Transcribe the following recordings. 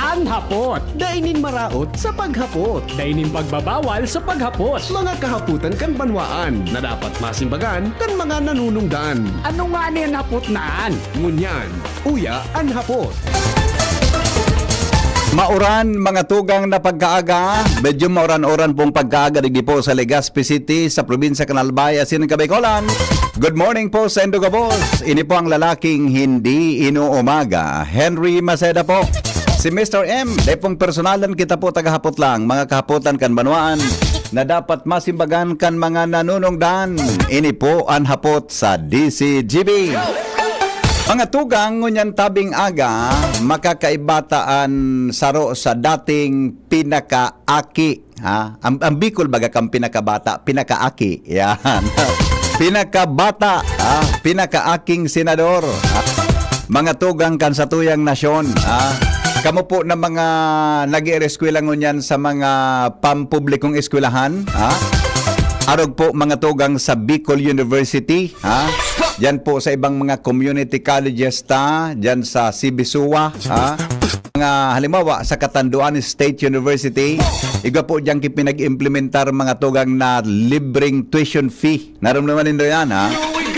Anhapot. Dainin maraot sa paghapot. Dainin pagbabawal sa paghapos. Mga kahaputan kan banwaan na dapat masimbagan kan mga nanunungdan. Ano nga ni anhapot naan? Ngunyan, uya ang hapot. Mauran, mga tugang na pagkaaga. Medyo mauran-uran pong pagkaaga digdi po sa Legazpi City sa probinsya Canalbay, Asin, Cabicolan. Good morning po sa Indogabos. Ini po ang lalaking hindi inuumaga. Henry Maceda po. Si Mr. M, dahil pong personalan kita po tagahapot lang. Mga kahapotan kan banwaan na dapat masimbagan kan mga nanunungdan. Ini po ang hapot sa DCGB. Mga tugang, ngunyan tabing aga, makakaibataan saro sa dating pinakaaki. Ha? Ang Bicol baga kang pinakabata, pinakaaki. Yan. Pinakabata, pinakaaking senador. Ha? Mga tugang kan sa tuyang nasyon. Ha? Kamu po na mga nag-i-eskwela ngunyan sa mga pampublikong eskwelahan. Ha? Arog po mga tugang sa Bicol University. Ha? Diyan po sa ibang mga community colleges diyan sa Sibisuwa, mga halimbawa sa Catanduanes State University, iga po diyan pinag-implementar mga tugang na libreng tuition fee. Naramdaman nindo yan, ha?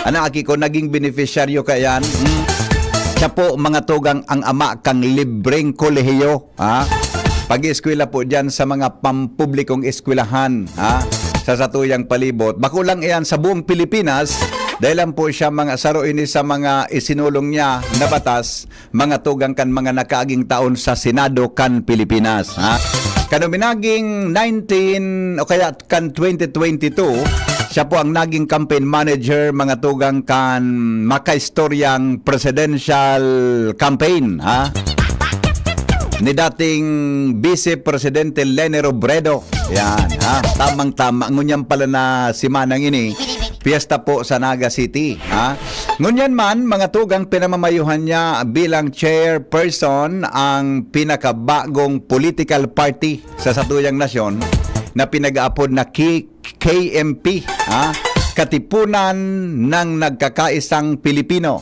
Aki ko naging beneficiaryo kayan. Siya po mga tugang ang ama kang libreng kolehiyo, ha? Pag-eskwela po diyan sa mga pampublikong eskwelahan, ha? Sa satuyang palibot. Bakulang iyan sa buong Pilipinas. Dahil lang po siya mga saro ini sa mga isinulong niya na batas, mga tugang kan mga nakaaging taon sa Senado kan Pilipinas. Ha? Kanuminaging 19 o kaya kan 2022, siya po ang naging campaign manager mga tugang kan makaistoryang presidential campaign. Ha? Ni dating Vice Presidente Leni Robredo. Yan, ha? Tamang-tama. Ngunyan pala na si Manang ini. Fiesta po sa Naga City. Ha? Ngunyan man, mga tugang pinamamayuhan niya bilang chairperson ang pinakabagong political party sa satuyang nasyon na pinag-aapod na KMP. Ha? Katipunan ng Nagkakaisang Pilipino.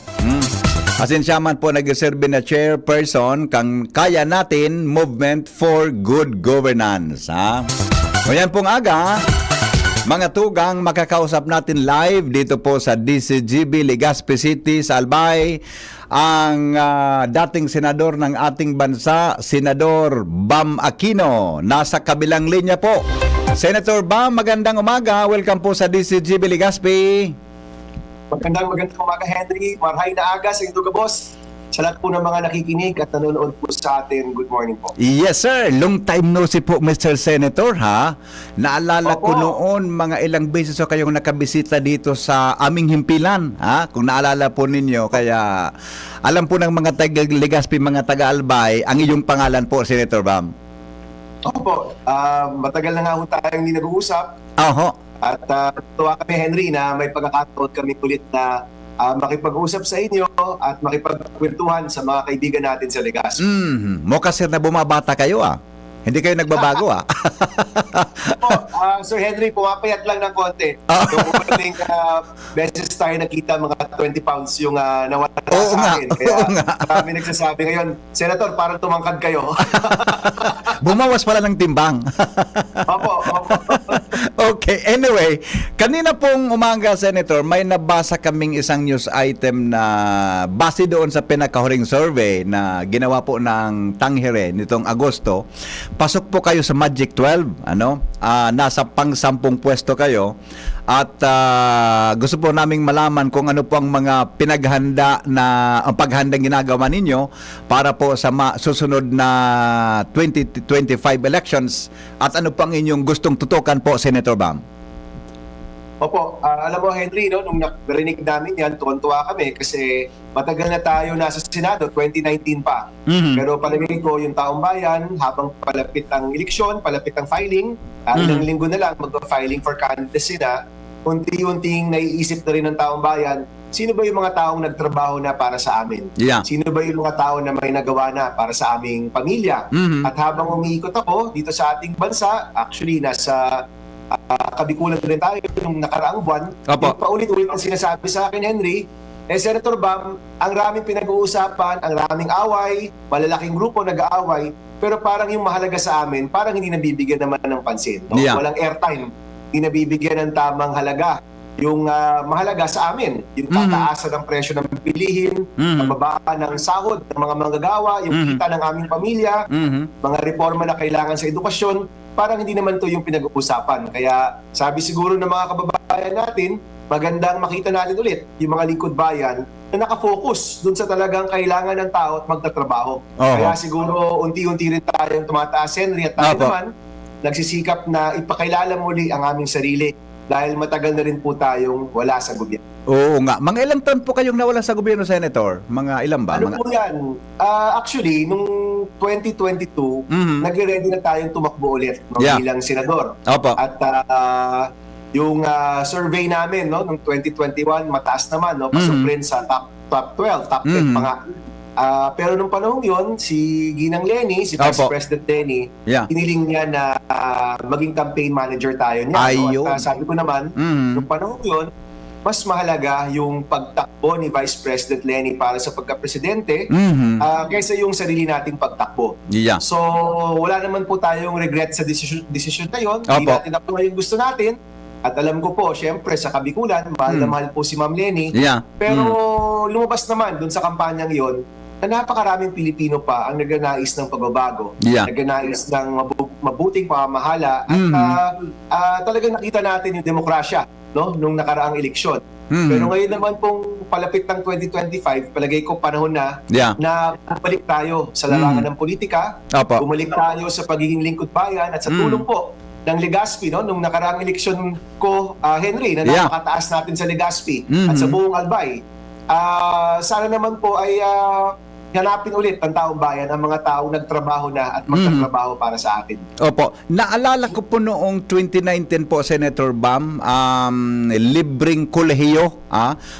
Asin siya man po nag-serve na chairperson kang Kaya Natin Movement for Good Governance. Ha? Ngayon pong aga, mga tugang, makakausap natin live dito po sa DCGB Legazpi City sa Albay ang dating senador ng ating bansa, Senador Bam Aquino. Nasa kabilang linya po. Senator Bam, magandang umaga. Welcome po sa DCGB Legazpi. Magandang umaga, Henry. Marhay na aga sa Indogabos. Sa lahat po ng mga nakikinig at nanonood po sa atin, good morning po. Yes, sir. Long time no see po, Mr. Senator, ha? Naalala ko noon, mga ilang beses so kayong nakabisita dito sa aming himpilan, ha? Kung naalala po ninyo, kaya alam po ng mga taga-Legazpi, mga taga-Albay, ang iyong pangalan po, Senator Bam. Opo, matagal na nga po tayong hindi nag-uusap. Oho. At tuwa kami, Henry, na may pagkakataon kami ulit na makipag-usap sa inyo at makipagkwentuhan sa mga kaibigan natin sa Legazpi. Mukha sir na bumabata kayo, Hindi kayo nagbabago, Sir Henry, pumapayat lang ng konti. So, umating beses tayo nakita mga 20 pounds yung nawala sa akin. Kaya kami nagsasabi ngayon, Senator, parang tumangkad kayo. Bumawas pala ng timbang. Opo. Okay, anyway, kanina pong umaga, Senator, may nabasa kaming isang news item na base doon sa pinakahuling survey na ginawa po ng Tangere nitong Agosto. Pasok po kayo sa Magic 12, nasa pang-10 pwesto kayo at gusto po naming malaman kung ano po ang mga ang paghandang ginagawa ninyo para po sa susunod na 2025 elections at ano po ang inyong gustong tutukan po, Senator Bam? Opo, alam mo Henry, nung narinig namin yan, tuwan-tuwa kami kasi matagal na tayo nasa Senado, 2019 pa. Pero palagay ko yung taong bayan, habang palapit ang eleksyon, palapit ang filing, ilang linggo na lang mag-filing for candidacy na, unti-unting naiisip na rin ng taong bayan, sino ba yung mga taong nagtrabaho na para sa amin? Yeah. Sino ba yung mga tao na may nagawa na para sa aming pamilya? At habang umiikot ako dito sa ating bansa, actually nasa kabikulan rin tayo nung nakaraang buwan, yung paulit-ulit ang sinasabi sa akin, Henry, Senator Bam, ang raming pinag-uusapan, ang raming away, malalaking grupo nag-aaway, pero parang yung mahalaga sa amin, parang hindi nabibigyan naman ng pansin. No? Yeah. Walang airtime, hindi nabibigyan ng tamang halaga. Yung mahalaga sa amin, yung tataasan ng presyo ng bilihin, pagbaba ng sahod ng mga manggagawa, yung kita ng aming pamilya, mga reforma na kailangan sa edukasyon, parang hindi naman to yung pinag-uusapan. Kaya sabi siguro ng mga kababayan natin, magandang makita natin ulit yung mga lingkod bayan na nakafocus dun sa talagang kailangan ng tao at magtatrabaho. Kaya siguro unti-unti rin tayong tumataas, Henry, at tayo naman nagsisikap na ipakilala muli ang aming sarili dahil matagal na rin po tayong wala sa gobyerno. Oo nga. Mga ilang taon po kayong nawala sa gobyerno, Senator? Mga ilan ba? Ano po yan? Actually, nung 2022, nag-ready na tayong tumakbo ulit bilang senador. Opo. At yung survey namin no, nung 2021, mataas naman, no, pasok rin sa top 12, top 10 pa nga. Pero nung panahon yun, si Ginang Leni, si Vice President Leni, hiniling niya na maging campaign manager tayo niya. No? At sabi ko naman, nung panahon yun, mas mahalaga yung pagtakbo ni Vice President Leni para sa pagka-presidente kaysa yung sarili nating pagtakbo. So, wala naman po tayong regret sa decision na yun. Hindi natin nakuha yung gusto natin. At alam ko po, syempre sa Kabikulan, mahal na mahal po si Ma'am Leni. Pero lumabas naman dun sa kampanyang yon na napakaraming Pilipino pa ang nagnanais ng pagbabago, nagnanais ng mabuting pamamahala at talagang nakita natin yung demokrasya no, nung nakaraang eleksyon. Pero ngayon naman pong palapit ng 2025, palagay ko panahon na na bumalik tayo sa larangan ng politika, bumalik tayo sa pagiging lingkod bayan at sa tulong po ng Legazpi, no? Nung nakaraang eleksyon ko, Henry, na napakataas natin sa Legazpi at sa buong Albay. Sana naman po ay hanapin ulit ng taong bayan ang mga taong nagtrabaho na at magtatrabaho para sa atin. Opo. Naalala ko po noong 2019 po, Senator Bam, libreng kolehiyo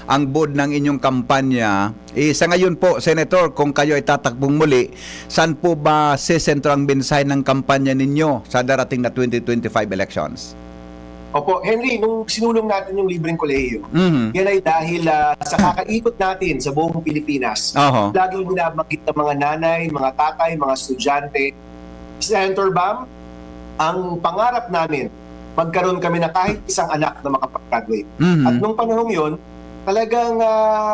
ang board ng inyong kampanya. Sa ngayon po, Senator, kung kayo ay tatakbong muli, saan po ba sesentro ang mensahe ng kampanya ninyo sa darating na 2025 elections? Opo, Henry, nung sinulong natin yung libreng kolehiyo, yan ay dahil sa kakaikot natin sa buong Pilipinas. Laging binabanggit ng mga nanay, mga tatay, mga estudyante. Senator Bam, ang pangarap namin, magkaroon kami na kahit isang anak na makapag-graduate. At nung panahong yon, talagang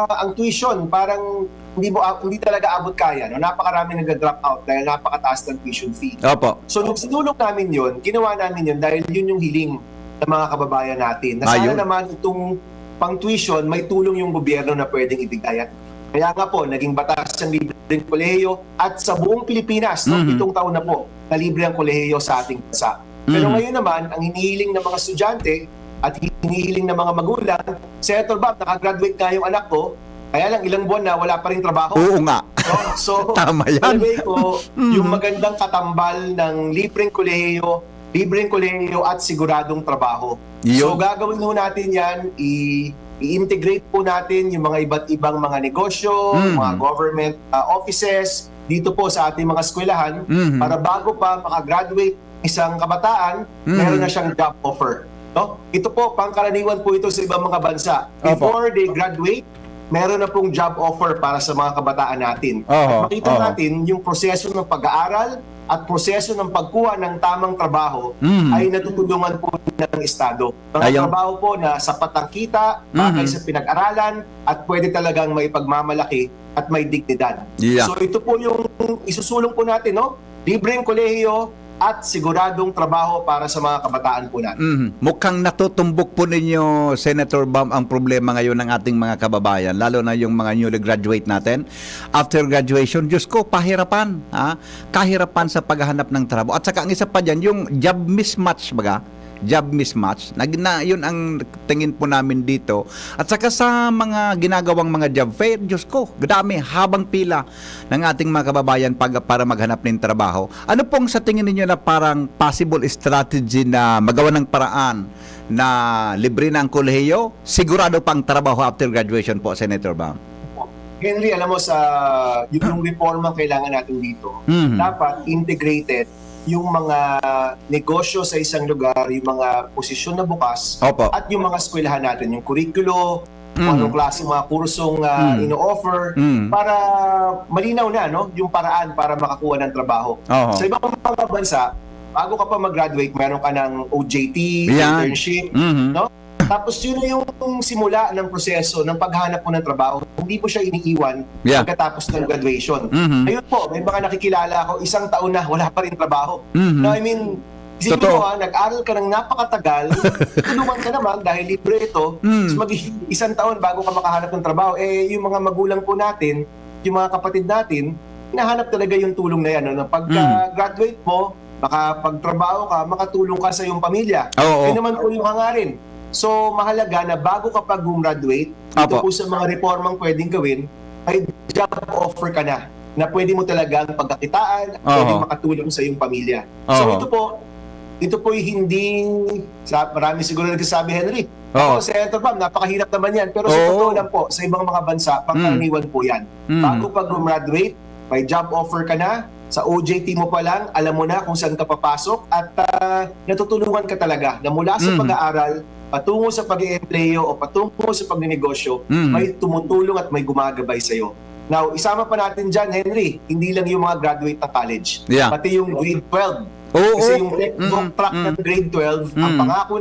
ang tuition parang hindi talaga abot kaya. No? Napakarami nag-drop out dahil napakataas ng tuition fee. So nung sinulong namin yon, ginawa namin yon dahil yun yung hiling ng mga kababayan natin. Na sana naman itong pang-tuition, may tulong yung gobyerno na pwedeng ibigay. Kaya nga po, naging batas ang libreng kolehiyo at sa buong Pilipinas, 7 taon na po, na libre ang kolehiyo sa ating bansa. Pero ngayon naman, ang hinihiling ng mga estudyante at hinihiling ng mga magulang, Senator Bob, nakagraduate nga yung anak ko, kaya lang ilang buwan na wala pa rin trabaho. Oo nga. So, tama yan. ko, yung magandang katambal ng libreng kolehiyo at siguradong trabaho. So gagawin ho natin yan, i-integrate po natin yung mga iba't ibang mga negosyo, mga government offices, dito po sa ating mga eskwelahan, para bago pa makagraduate isang kabataan, meron na siyang job offer. No? Ito po, pangkaraniwan po ito sa ibang mga bansa. Before they graduate, meron na pong job offer para sa mga kabataan natin. At makita natin yung proseso ng pag-aaral at proseso ng pagkuha ng tamang trabaho ay natutulungan po ng Estado. Mga trabaho po na sapat ang kita, bagay sa pinag-aralan, at pwede talagang may pagmamalaki at may dignidad. So ito po yung isusulong po natin, no? Libreng kolehiyo at siguradong trabaho para sa mga kabataan po natin. Mukhang natutumbok po ninyo, Senator Bam, ang problema ngayon ng ating mga kababayan, lalo na yung mga newly graduate natin. After graduation, Diyos ko, pahirapan. Kahirapan sa paghahanap ng trabaho. At saka ang isa pa dyan, yung job mismatch, job mismatch. Yun ang tingin po namin dito. At saka sa mga ginagawang mga job fair, Diyos ko, dami, habang pila ng ating mga kababayan para maghanap ng trabaho. Ano pong sa tingin ninyo na parang possible strategy na magawa ng paraan na libre na ang kolehiyo, sigurado pang trabaho after graduation po, Senator Bam? Henry, alam mo, sa yung reforma kailangan natin dito, dapat integrated yung mga negosyo sa isang lugar, yung mga posisyon na bukas, at yung mga eskwelahan natin, yung kurikulo, kung anong klase mga kursong ino-offer para malinaw na no, yung paraan para makakuha ng trabaho. Oo. Sa ibang mga bansa, bago ka pa mag-graduate, meron ka ng OJT, Yan. internship, Mhm. no? Tapos yun na yung simula ng proseso ng paghanap mo ng trabaho. Hindi po siya iniiwan Yeah. pagkatapos ng graduation. Mhm. Ayun po, may mga nakikilala ako, isang taon na wala pa rin trabaho. Mhm. No, I mean, isipin Totoo. mo nag-aral ka ng napakatagal, tulungan ka naman dahil libre ito, Mm. tapos isang taon bago ka makahanap ng trabaho. Eh, yung mga magulang po natin, yung mga kapatid natin, hinahanap talaga yung tulong na yan. No? Pagka-graduate mo, makapagtrabaho ka, makatulong ka sa iyong pamilya. Oo. Yun naman po yung hangarin. So, mahalaga na bago ka pag-graduate, dito Apo. po sa mga reformang pwedeng gawin, ay job offer ka na pwede mo talagang pagkakitaan, pwedeng makatulong sa iyong pamilya. So, ito po yung hindi, marami siguro nagsasabi, Henry. Oo. Senator Bam, napakahirap naman yan. Pero sa Oo. totoo lang po, sa ibang mga bansa, pangkaraniwan po yan. Bago pag-graduate, may job offer ka na, sa OJT mo pa lang, alam mo na kung saan ka papasok at natutulungan ka talaga na mula sa pag-aaral, patungo sa pag-i-empleyo o patungo sa pag-negosyo, may tumutulong at may gumagabay sa'yo. Now, isama pa natin dyan, Henry, hindi lang yung mga graduate ng college, Yeah. pati yung grade 12. Oo. Kasi yung track ng grade 12, ang pangako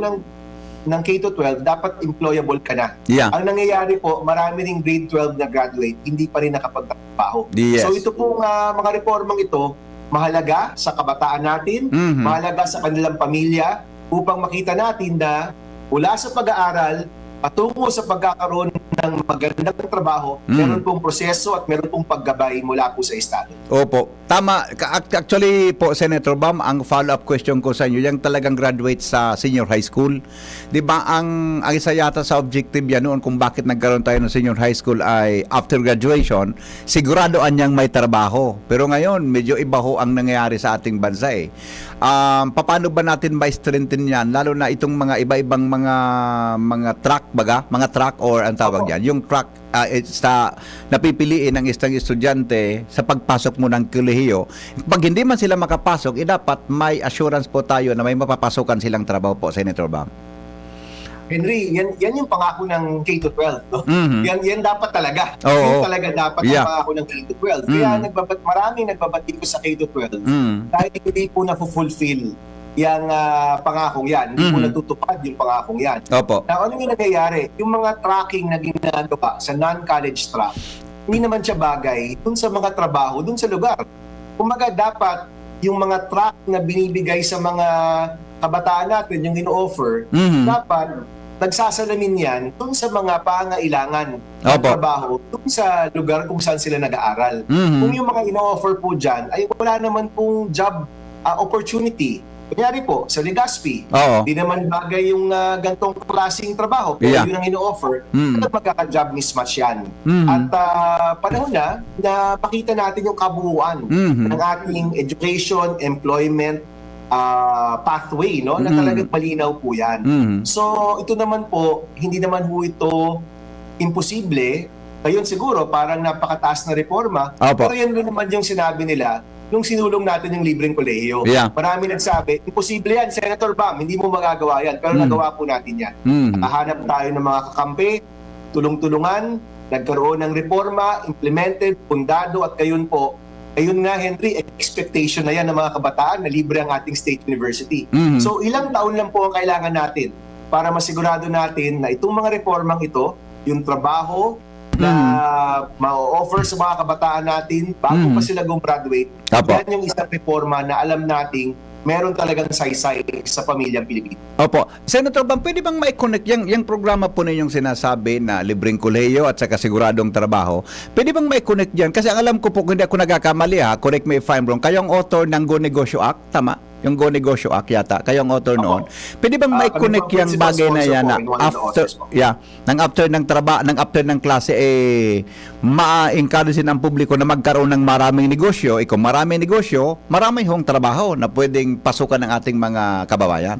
ng K-12, dapat employable ka na. Yeah. Ang nangyayari po, marami ring grade 12 na graduate, hindi pa rin nakapagtrabaho. Yes. So ito pong mga reformang ito, mahalaga sa kabataan natin, mahalaga sa kanilang pamilya, upang makita natin na mula sa pag-aaral, patungo sa pagkakaroon ng magandang trabaho, meron pong proseso at meron pong paggabay mula po sa Estado. Opo. Tama. Actually po, Senator Bam, ang follow-up question ko sa inyo, yung talagang graduate sa senior high school. Di ba ang isa yata sa objective yan noon kung bakit nagkaroon tayo ng senior high school ay after graduation, siguradoan niyang may trabaho. Pero ngayon, medyo iba ho ang nangyayari sa ating bansa eh. Paano ba natin ma-strengthen yan? Lalo na itong mga iba-ibang mga track baga? Mga track or ang tawag yan? Yung track sa napipiliin ng isang estudyante sa pagpasok mo ng kolehiyo. Pag hindi man sila makapasok, dapat may assurance po tayo na may mapapasokan silang trabaho po, Senator Bam. Henry, yan yung pangako ng K-12. No? Yan dapat talaga. Oo. Yan talaga dapat Yeah. ang pangako ng K-12. Kaya maraming nagbabatik sa K-12 dahil hindi po na-fulfill yung pangakong yan. Hindi po natutupad yung pangakong yan. Opo. Now, ano yung nangyayari? Yung mga tracking na ginagawa sa non-college track, hindi naman siya bagay dun sa mga trabaho, dun sa lugar. Kumaga dapat yung mga track na binibigay sa mga kabataan natin, yung ino-offer, dapat nagsasalamin yan dun sa mga pangailangan ng Opo. trabaho, dun sa lugar kung saan sila nag-aaral. Kung yung mga ino-offer po dyan, ay wala naman pong job opportunity. Kunyari po, sa Legazpi, Oo. di naman bagay yung gantong klaseng trabaho, pero Yeah. yun ang ino-offer, at magkaka-job mismatch yan. At panahon na makita natin yung kabuuan ng ating education, employment, pathway, no? Na talagang malinaw po yan. So, ito naman po, hindi naman po ito imposible. Ngayon siguro, parang napakataas na reforma. Opo. Pero yan rin naman yung sinabi nila nung sinulong natin yung libreng kolehiyo. Yeah. Marami nagsabi, imposible yan, Senator Bam, hindi mo magagawa yan. Pero nagawa po natin yan. Hahanap tayo ng mga kakampi, tulong-tulungan, nagkaroon ng reforma, implemented, pundado, at gayon po, ayun nga, Henry, expectation na yan ng mga kabataan na libre ang ating state university. So, ilang taon lang po ang kailangan natin para masigurado natin na itong mga reformang ito, yung trabaho na ma-offer sa mga kabataan natin bago pa sila gumraduate, Apo. yan yung isang reforma na alam nating meron talagang saysay sa pamilyang Pilipino. Opo. Senator Bam, pwede bang ma-connect yung programa po ninyong sinasabi na libreng kolehiyo at saka siguradong trabaho? Pwede bang ma-connect yan? Kasi ang alam ko po, kung hindi ako nagkakamali correct me if I'm wrong, kayo ang author ng Go Negosyo Act, tama? Yung Go Negosyo Act yata, kayo ang author noon. Pwede bang ma-connect kami po ang yung bagay na principal yan na sponsor po, one of the after, authors po. nang after ng trabaho, nang after ng klase, ma-encourage ang publiko na magkaroon ng maraming negosyo. Kung maraming negosyo, marami hong trabaho na pwedeng pasukan ng ating mga kababayan.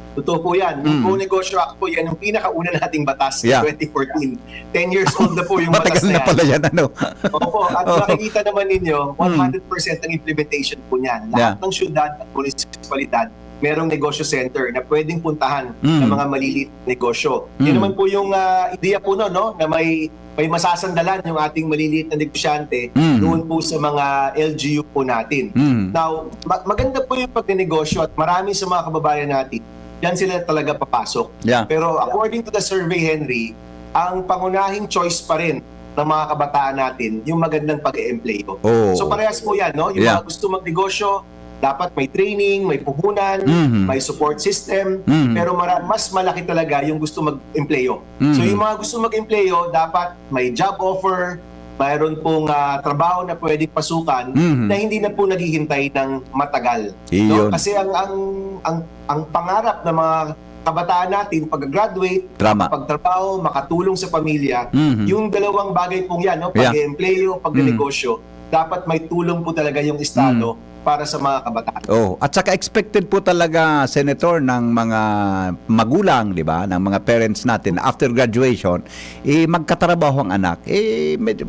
Totoo po yan. Yung Go Negosyo Act po, yan yung pinakauna nating batas Yeah. 2014. 10 years old na po yung batas Matagal na na pala yan, ano? Opo, at makikita naman ninyo, 100% ang implementation po niyan. Lahat ng syudad at munisipalidad merong negosyo center na pwedeng puntahan ng mga maliliit na negosyo. Yun naman po yung ideya po no, na may masasandalan yung ating maliliit na negosyante doon po sa mga LGU po natin. Now, maganda po yung pagnenegosyo at marami sa mga kababayan natin, yan sila talaga papasok. Yeah. Pero according to the survey, Henry, ang pangunahing choice pa rin ng mga kabataan natin yung magandang pag-e-empleyo. Oh. So parehas po yan, no? Yung Yeah. mga gusto magnegosyo, dapat may training, may puhunan, may support system, pero mas malaki talaga yung gusto mag-empleyo. So yung mga gusto mag-empleyo, dapat may job offer, mayroon pong trabaho na pwedeng pasukan na hindi na po naghihintay ng matagal. No? Iyon. Kasi ang pangarap ng mga kabataan natin pag-graduate, Tama. pagtrabaho, makatulong sa pamilya, yung dalawang bagay pong yan, no? Yeah. Pag-empleyo, pag-negosyo, dapat may tulong po talaga yung Estado para sa mga kabataan. Oh, at saka expected po talaga, Senator, ng mga magulang, di ba, ng mga parents natin after graduation, magkatrabaho ang anak.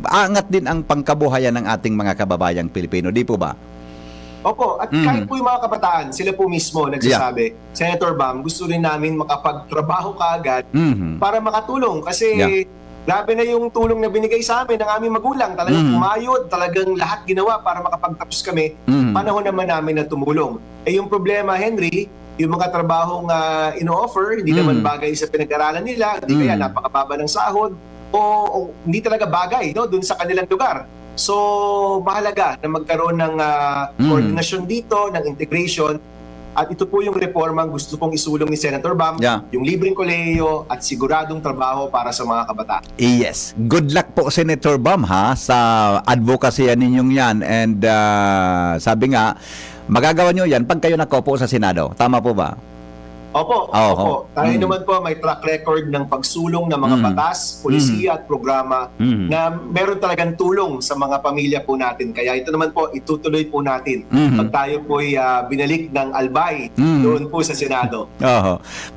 Angat din ang pangkabuhayan ng ating mga kababayang Pilipino, di po ba? Opo, at kahit po yung mga kabataan, sila po mismo nagsasabi, Senator Bam, gusto rin namin makapagtrabaho kaagad para makatulong kasi grabe na yung tulong na binigay sa amin ng aming magulang. Talagang pumayod, talagang lahat ginawa para makapagtapos kami. Panahon naman namin na tumulong. Yung problema, Henry, yung mga trabahong ino-offer, hindi naman bagay sa pinag-aralan nila, hindi kaya napakababa ng sahod, o hindi talaga bagay dun sa kanilang lugar. So, mahalaga na magkaroon ng koordinasyon dito, ng integration. At ito po yung reformang gusto kong isulong ni Senator Bam, yung libreng kolehiyo at siguradong trabaho para sa mga kabataan. Yes. Good luck po, Senator Bam, sa advocacy ninyong yan. And sabi nga, magagawa nyo yan pag kayo nakaupo sa Senado. Tama po ba? Opo, opo. Tayo naman po may track record ng pagsulong ng mga batas, polisiya at programa na meron talagang tulong sa mga pamilya po natin. Kaya ito naman po, itutuloy po natin pag tayo po binalik ng albay doon po sa Senado.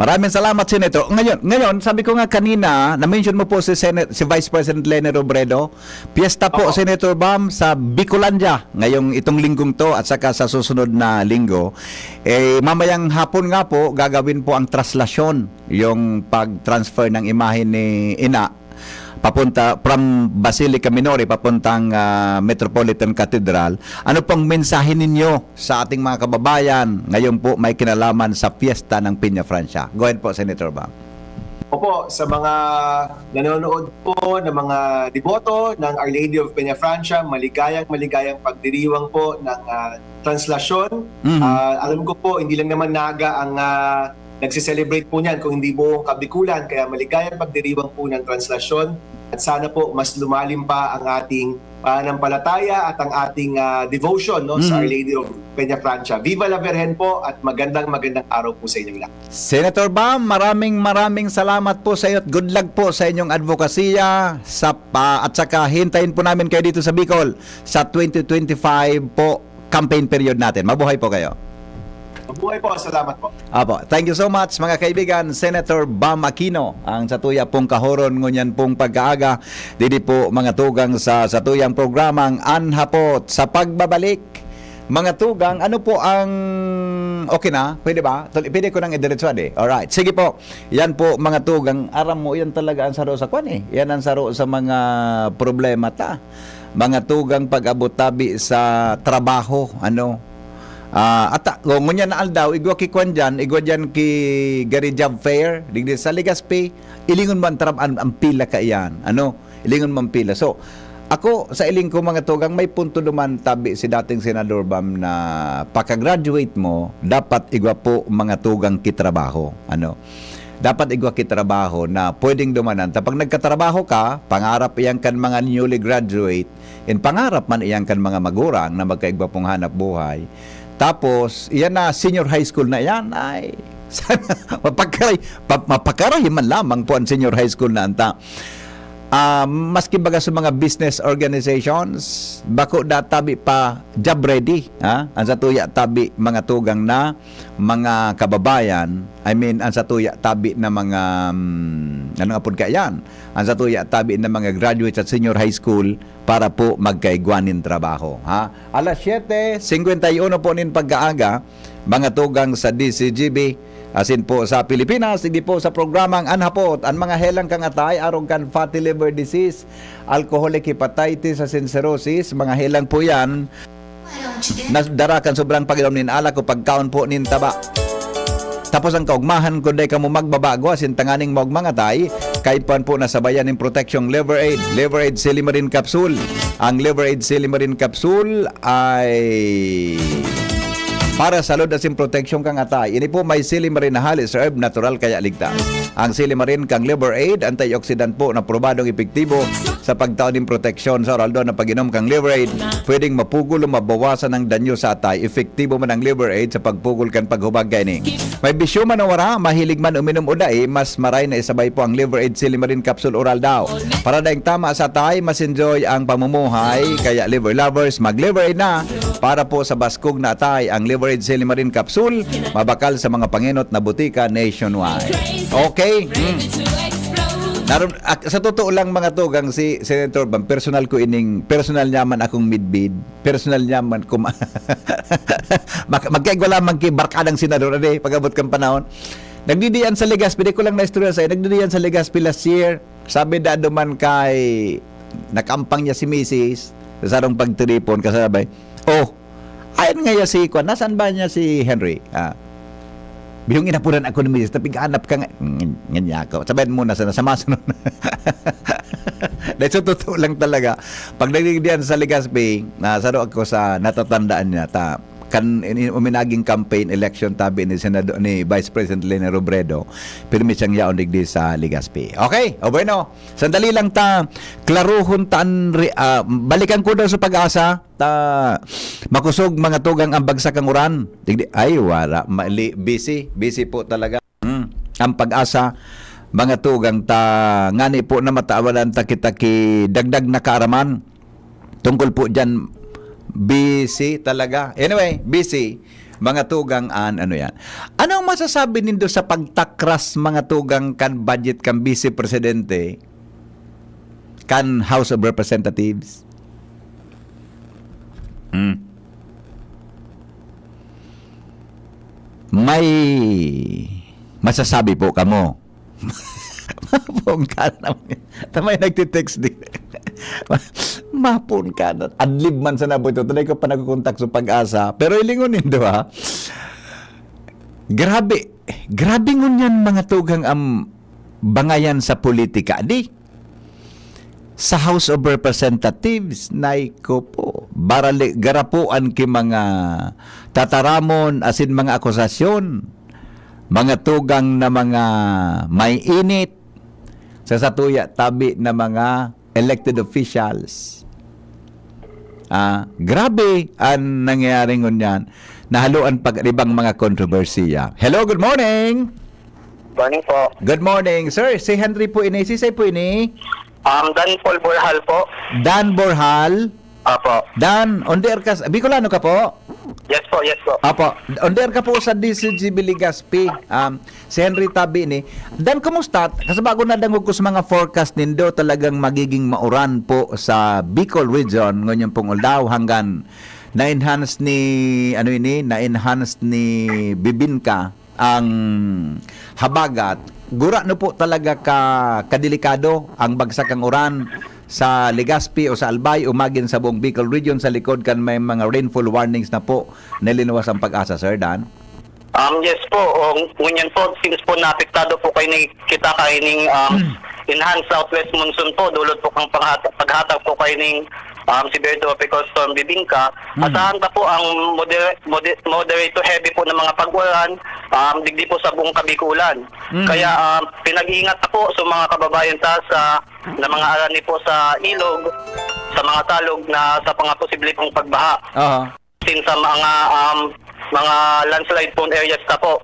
Maraming salamat, Senator. Ngayon, sabi ko nga kanina, na-mention mo po si Vice President Leni Robredo. Piyesta po, Senator Bam, sa Bicolandia ngayong itong linggong to at saka sa susunod na linggo. Mamayang hapon nga po, gagawin po ang traslasyon, yung pag-transfer ng imahe ni Ina papunta from Basilica Minore papuntang Metropolitan Cathedral. Ano pong mensahe ninyo sa ating mga kababayan ngayon po may kinalaman sa fiesta ng Peña Francia? Go ahead po, Senator Bam. Opo, sa mga nanonood po ng mga deboto ng Our Lady of Peña Francia, maligayang pagdiriwang po ng translasyon. Alam ko po, hindi lang naman Naga ang nagsiselebrate po niyan kung hindi buong Kabikulan, kaya maligayang pagdiriwang po ng translasyon at sana po mas lumalim pa ang ating pananampalataya at ang ating devotion sa Our Lady of Peña Francia. Viva la Virgen po at magandang araw po sa inyong lahat. Senator Bam, maraming salamat po sa iyo at good luck po sa inyong advokasya at saka hintayin po namin kayo dito sa Bicol sa 2025 po campaign period natin. Mabuhay po kayo. Mabuhay po, salamat po. Apo, thank you so much mga kaibigan. Senator Bam Aquino ang satuya pong kahoron ngunyan pong pagkaaga. Didi po mga tugang sa satuyang programang Anhapot sa pagbabalik. Mga tugang, ano po ang okay na? Pwede ba? Pwede ko nang idiretso Alright. Sige po. Yan po mga tugang. Aram mo, yan talaga ang saro sa kwan Yan ang saro sa mga problema ta. Mga tugang pag-abot tabi sa trabaho. Ngunyan na aldaw, igwa ki kwan dyan, igwa dyan ki gari job fair, digdi sa Legazpi, ilingon man ang pila ka iyan. Ilingon man pila. So, ako sa iling ko mga tugang, may punto naman tabi si dating Senador Bam na pagka-graduate mo, dapat igwa po mga tugang kitrabaho. Dapat igwa kitrabaho na pwedeng dumanan. Tapag nagkatrabaho ka, pangarap iyang kan mga newly graduate, and pangarap man iyang kan mga magurang na magkaigwa pong hanap buhay. Tapos, iyan na senior high school na yan, ay sana mapakaray man lamang po ang senior high school na anta. Maski baga sa mga business organizations, bako da tabi pa job ready, ang satuya tabi mga tugang na mga kababayan, ang satuya tabi na mga ano nga pud kayan, ang satuya tabi na mga graduates at senior high school para po magkaigwanin trabaho, Alas 7:51 po nin pagkaaga, mga tugang sa DCGB, asin po sa Pilipinas, hindi po sa programang Anhapot, ang mga helang kangatay, aron kan fatty liver disease, alcoholic hepatitis, asin cirrhosis, mga helang po yan, nasdarakan sobrang pag-inom nin alak o pagkaon po nin taba. Tapos ang kaugmahan kundi ka mo magbabago asin tanganing mo mga tay kay pan po nasabayan ng protection Liver Aid Silimarin Capsule. Ang Liver Aid Silimarin Capsule ay para sa salud asin protection kang atay. Ini po may silimarin na halis herb natural kaya ligtas. Ang silimarin kang Liver Aid antioxidant po na probadong epektibo sa pagtaon ng proteksyon sa oral do na pag-inom kang Liver Aid. Pwedeng mapugol o mabawasan ang danyo sa atay. Epektibo man ang Liver Aid sa pagpugol kan paghubag kini. May bisyo man o wara, mahilig man uminom o dai, mas maray na isabay po ang Liver Aid Silimarin Capsule Oral daw. Para daing tama sa atay, mas enjoy ang pamumuhay. Kaya liver lovers, mag-Liver Aid na. Para po sa baskog na atay, ang Liver Aid Silimarin Capsule, mabakal sa mga panginot na butika nationwide. Okay? Sa totoo lang mga tugang si Senator Bam, personal niya man akong midbid, personal niya man magkaigwala man kay barkadang senador ade pag-abot kang panahon. Nagdidiyan sa Legazpi, di ko lang na-istorya sa'yo, nagdidiyan sa Legazpi last year, sabi dado man kay nakampang niya si Mrs. sa sarong pagtiripon kasabay, ayan nga si Kwan, nasaan ba niya si Henry? Biyong inapunan ako ni Mrs. Tapi ganap ka nga. Ganyan ako. Sabayan muna sa nasamasunod. Dahil so, totoo lang talaga. Pag nagdidiyan sa Legazpi, saro ako sa natatandaan niya, uminaging campaign election tabi ni Senado ni Vice President Leni Robredo, pero may siyang yaon digdi sa Legazpi. Okay, bueno. Sandali lang klaruhon balikan ko daw sa Pag-asa makusog mga tugang ang bagsak ang uran. Digdi ay wala, busy po talaga. Ang Pag-asa mga tugang ngani po na mataawalan kita ki dagdag na kaaraman tungkol po diyan. Busy talaga. Anyway, busy. Mga tugang ano yan. Anong masasabi nindo sa pagtakras mga tugang kan budget kan Vice Presidente kan House of Representatives? May masasabi po kamo. Mapon ka naman. Tamay nagtitext din. Mapon ka na. Adlib man sa nabo ito. Tunay ko pa nagkukontak sa Pag-asa. Pero ilingunin do ha. Grabe ngunyan mga tugang ang bangayan sa politika. Di. Sa House of Representatives, naiko po. Garapuan ki mga tataramon asin mga akusasyon. Mga tugang na mga may init sa satuya tabi na mga elected officials. Grabe ang nangyayari ngunyan. Nahaluan pag-ibang mga kontrobersiya. Hello, good morning! Morning po. Good morning, sir. Si Henry po ini. Si Say po ini. Dan Paul Borjal po. Dan Borjal. Apo. Dan, onder ka. Bicolano ka po? Yes po. Apo. Onder ka po sa DCGB Legazpi. Si Henry Tabi ni. Dan, kumusta? Kasi bago na dangog ko sa mga forecast nindo, talagang magiging mauran po sa Bicol region. Ngunyan pong uldaw hanggang na-enhance ni Bibinka ang habagat. Gura no po talaga kadelikado ang bagsak ang uran sa Legazpi o sa Albay, umagin sa buong Bicol region. Sa likod kan may mga rainfall warnings na po nilinuwas ang Pag-asa, Sir Dan. Yes po. Ngunyan po, since po napiktado po kayo kita kaining enhanced southwest monsoon po, dulot po kang paghatag po kayo ng severe tropical storm Bibingka. Asahan pa po ang moderate to heavy po ng mga pag-ulan, digdi po sa buong Kabikulan. Kaya pinag-iingat na po sa mga kababayan na mga arani po sa ilog, sa mga talog na sa mga posible pong pagbaha. Since sa mga landslide prone areas na po.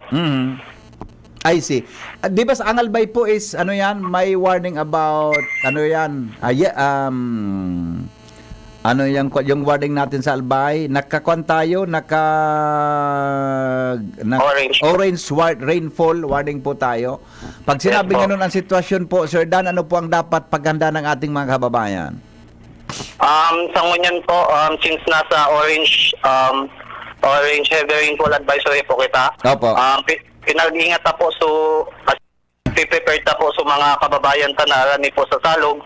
I see. Di ba sa Albay po is may warning about yung warning natin sa Albay, nakakuan tayo, orange rainfall warning po tayo. Pag sinabi nga nun ang sitwasyon po, Sir Dan, ano po ang dapat paghanda ng ating mga kababayan? Sa ngunyan po, since nasa orange orange heavy rainfall advisory po kita. Opo. Pinag-ingat na po prepared na po sa mga kababayan tanaran ni po sa salog.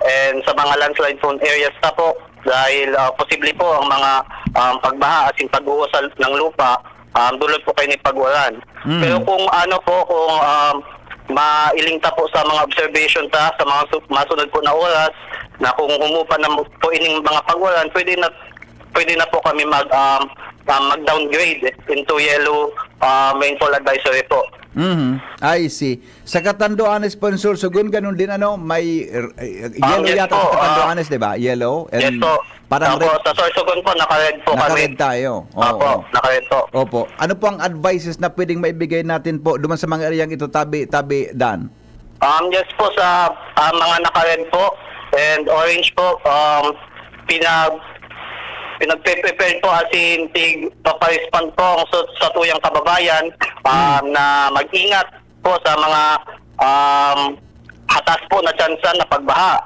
And sa mga landslide prone areas na po dahil posible po ang mga pagbaha at yung pag-uos ng lupa dulot po kayo ni pag-ulan. Pero kung kung mailingta po sa mga observation sa mga masunod po na oras na kung umupa na po ining mga pag-ulan, pwede na po kami mag-downgrade into yellow rainfall advisory po. I see. Sa Catanduanes sponsor, sugun ganun din may yellow yes yata po, sa Catanduanes, di ba? Yellow. Yes po. Parang Opo, sa Sorsogon po, naka-red po naka-red kami. tayo. Opo, naka-red po. Opo. Ano po ang advices na pwedeng maibigay natin po duman sa mga areang ito, tabi, Dan? Yes po, sa mga naka-red po and orange po, pinag-prepare po as in papa-respond po sa tuyang kababayan na mag-ingat po sa mga hatas po na tsansan na pagbaha.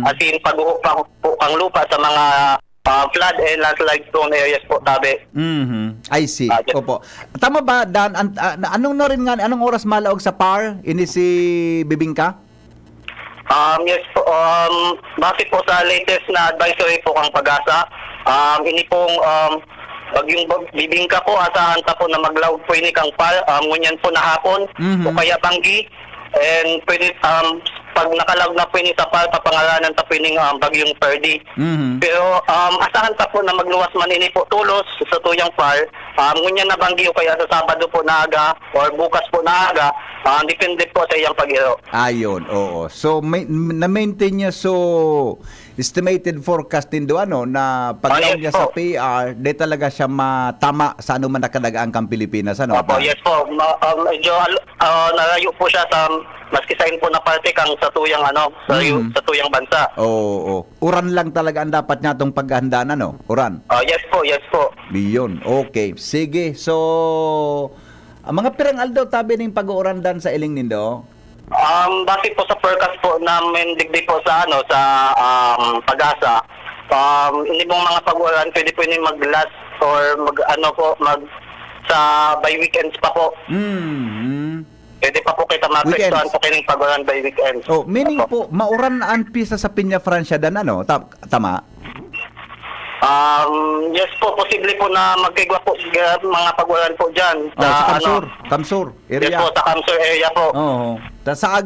As in pag-uupang po ang lupa sa mga flood and landslide prone areas po tabi. I see. Yes. Opo. Tama ba, Dan? Anong oras malaog sa PAR? Ini si Bibingka? Yes po, base po sa latest na advisory po kang Pag-asa, ini pong bagyong Bibingka po, asahan ta po na maglaog po ini kang PAR, ngunyan po na hapon, o kaya banggi, and pwede, pag nakalawag na po ini sa PAR, papangalanan ta po ini bagyong Ferdy. Pero asahan ta po na magluwas man ini po tulos sa tuyang PAR, ngunyan na banggi o kaya sa Sabado po na aga, or bukas po na aga, depende po sa iyang pag-iro. Ayon, oo. So, na-maintain niya estimated forecast din doon, na paglaw Yes niya po. sa PR, di talaga siya matama sa ano man nakadagaan kang Pilipinas, ano? Opo, yes po. Medyo nalayo po siya sa maski sa po na parte kang sa tuyang sa tuyang bansa. Oo. Uran lang talaga ang dapat niya itong paghahandaan, ano? Uran. Yes po, yes po. Biyon. Okay. Sige. So, ang mga pirang aldaw tabi ng pag-uuran dan sa iling nindo? Base po sa forecast po namin digdi po sa Pag-asa. Hindi pong mga pag-ulan pwede po ini mag-last or sa by weekends pa po. Pwede pa po kita mapektuhan po kayong pag-ulan by weekends. Oh, meaning po, mauran na ang pisa sa Piña Francia dan, ano? Tama? Yes po, posible po na magkigwa po mga pag-ulan po dyan. Sa Kamsur area. Yes po, sa Kamsur area po. Oo.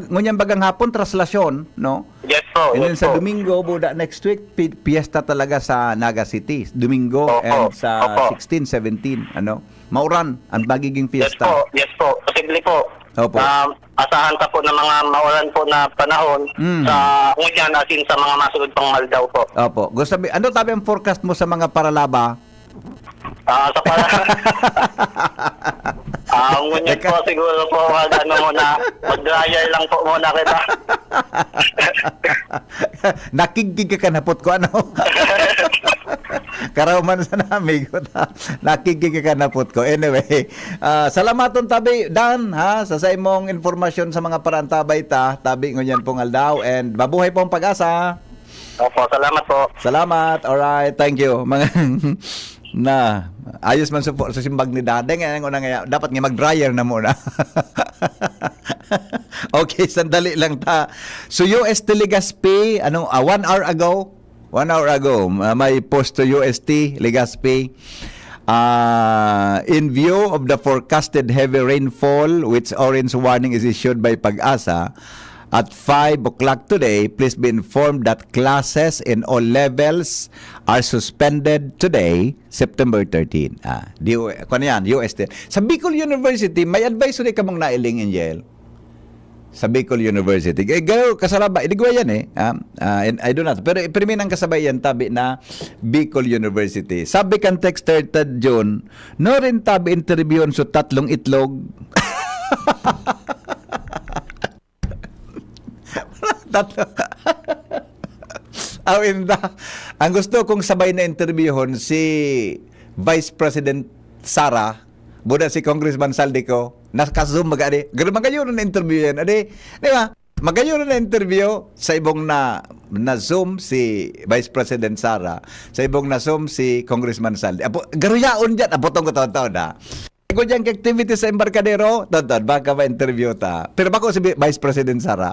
Ngunyan bagang hapon, traslasyon, no? Yes po, And then yes sa po. Domingo, buda next week, piyesta talaga sa Naga City. Domingo and sa 16, 17, ano? Mauran ang magiging Yes fiesta. yes po, posible po. Opo. Asahan ka po ng mga maulan po na panahon sa ngunyan asin sa mga masunod pang maldaw po. Opo. Ano tabi ang forecast mo sa mga paralaba? Sa para ngunyan po siguro po muna, mag-dryer lang po muna kita. Nakigig ka napot ko, ano? Karaman sa namig ko ta. Nakigig ka napot ko. Anyway, salamaton tabi Dan sa imong informasyon sa mga parantabay tabi ngunyan pong aldaw, and mabuhay pong Pag-asa. Opo, salamat po. Salamat. Alright, thank you. Mga na ayos man sa simbag ni Dadeng, dapat nga mag-dryer na muna. Okay, sandali lang ta. So UST Legazpi, 1 hour ago, may post to UST Legazpi. In view of the forecasted heavy rainfall, which orange warning is issued by Pag-asa, at 5 o'clock today, please be informed that classes in all levels are suspended today, September 13. UST. Sa Bicol University, may advisory ka mong nailing, Angel? Sa Bicol University. Gano'n kasalaba, idigwa yan and I do not. Pero iprimin ang kasabay yan, tabi na Bicol University. Sabi kan texter Ted June, no rin tabi interview so 3 itlog. Ang gusto kong sabay na interviewon si Vice President Sara, buda si Congressman Saldico, naka-zoom mag-adi. Ganun man kayo na interview yan. Adi, di ba? Magayon na interview sa ibong na Zoom si Vice President Sara, sa ibong na Zoom si Congressman Saldi. Apo garuyaon diyan, apotong ko taon na. Ko diyan activity sa Embarcadero, tonton baka ba interview ta. Pero bako si Vice President Sara.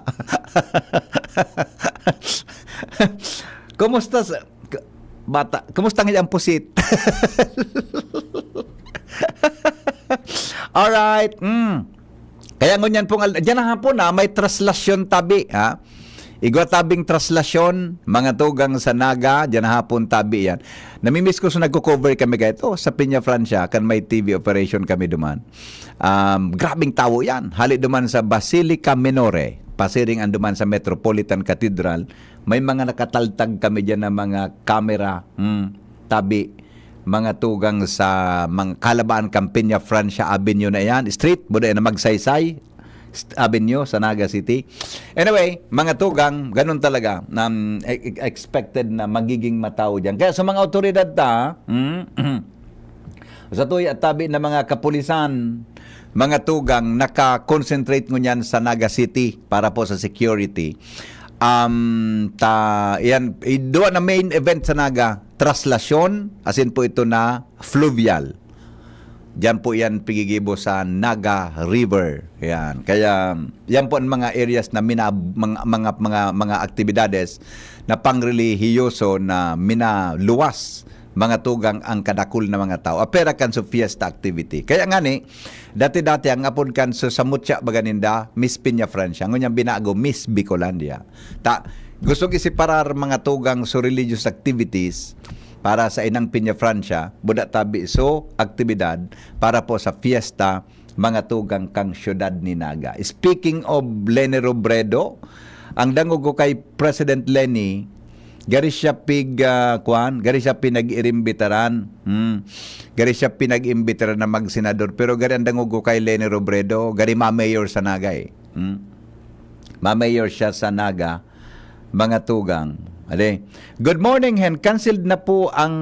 Kumusta bata? Kumusta ang pusit? All right. Kaya ngunyan pong diyan na hapon na may traslasyon tabi ha. Igwa tabing traslasyon, mga tugang sa Naga, diyan na hapon tabi yan. Namimiss ko sa nagko-cover kami kahit sa Piña Francia kan may TV operation kami duman. Grabing tawo yan. Hali duman sa Basilica Minore, pasiring anduman sa Metropolitan Cathedral. May mga nakataltag kami diyan na mga camera, tabi, mga tugang sa mga Kalabaan Campiña Francia Avenue na yan. Street, buday na magsaysay. Avenue sa Naga City. Anyway, mga tugang, ganun talaga na expected na magiging matao diyan. Kaya sa mga otoridad sa tuy at tabi na mga kapulisan, mga tugang naka-concentrate ngunyan sa Naga City para po sa security. Yan, doon na main event sa Naga, traslasyon, asin po ito na fluvial. Diyan po yan pigigibo sa Naga River. Yan. Kaya yan po ang mga areas na mga aktibidades na pangrelihiyoso na minaluwas mga tugang ang kadakul na mga tao. Apera kan sa fiesta activity. Kaya nga ni, dati-dati ang apod kan sa Samutya Baganinda, Miss Piña Francia. Ngunyan binago Miss Bicolandia. Gusto isiparar mga tugang sa religious activities para sa inang Piña Francia, buda tabi so aktibidad para po sa fiesta mga tugang kang syudad ni Naga. Speaking of Leni Robredo, ang dango ko kay President Leni, gari siya pinag-irimbitaran. Gari siya pinag-imbitaran na mag-senador, pero gari ang dango ko kay Leni Robredo, gari ma-mayor sa Naga Ma-mayor siya sa Naga, mga tugang. Ade. Good morning, Hen. Cancelled na po ang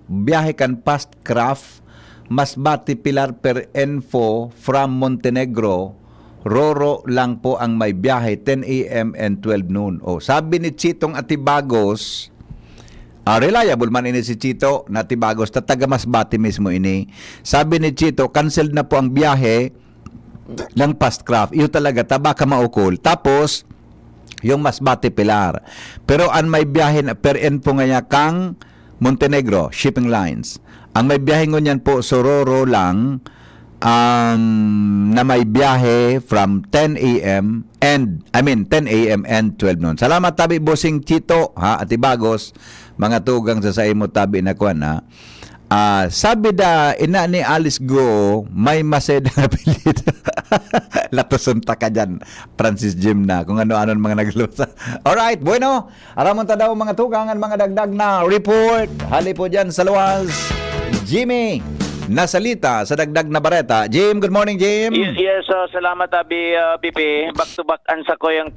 biyahe kan Pastcraft Masbate Pilar per Enfo from Montenegro. Roro lang po ang may biyahe 10 a.m. and 12 noon. Sabi ni Chitong Atibagos, reliable man ini si Chito na Atibagos, taga Masbate mismo ini. Sabi ni Chito, cancelled na po ang biyahe ng Pastcraft. Iyo talaga, tabaka maukol. Tapos, yung Masbate Pilar. Pero ang may biyahe na per Enfo nga kang Montenegro, shipping lines. Ang may biyahe ngunyan po, Sororo lang, na may biyahe from 10 a.m. and 10 a.m. and 12 noon. Salamat tabi bossing Chito, Atibagos, mga tugang sa imo tabi na kuan ha. Sabi da ina ni Alice Go may maseda na pilit. Latosunta ka dyan, Francis Jim na kung ano-ano mga naglusa. Alright, bueno. Aramon ta daw mga tugang mga dagdag na report. Hali po dyan sa luwas. Jimmy nasalita sa dagdag na bareta. Jim, good morning, Jim. Yes, salamat abi BP. Back to back ansa ko yung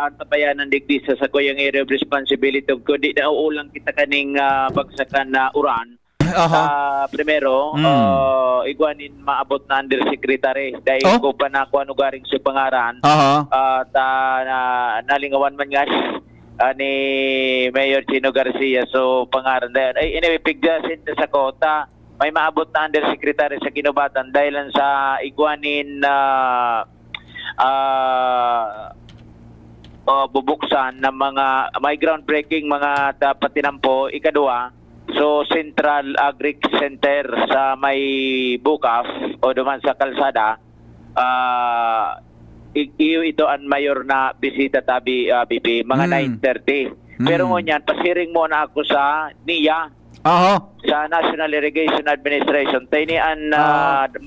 antabayanan digdi sa ko yung area of responsibility of ko di na ulang kita kaning bagsakan na uran. Primero, igwanin maabot na undersecretary dahil ko pa na kuan ugaring sa pangaran. Nalingawan man nga ni Mayor Chino Garcia, so pangaran dahil anyway pigdasin sa kota may maabot na undersecretary sa Kinubatan dahil sa igwanin bubuksan ng mga may groundbreaking mga dapat tinampo. Ikadua, so Central Agric Center sa may Bukas o duman sa kalsada, ito ang mayor na bisita tabi BP mga 9:30. Pero ngunyan pasiring mo na ako sa NIA, sa National Irrigation Administration. Tini ang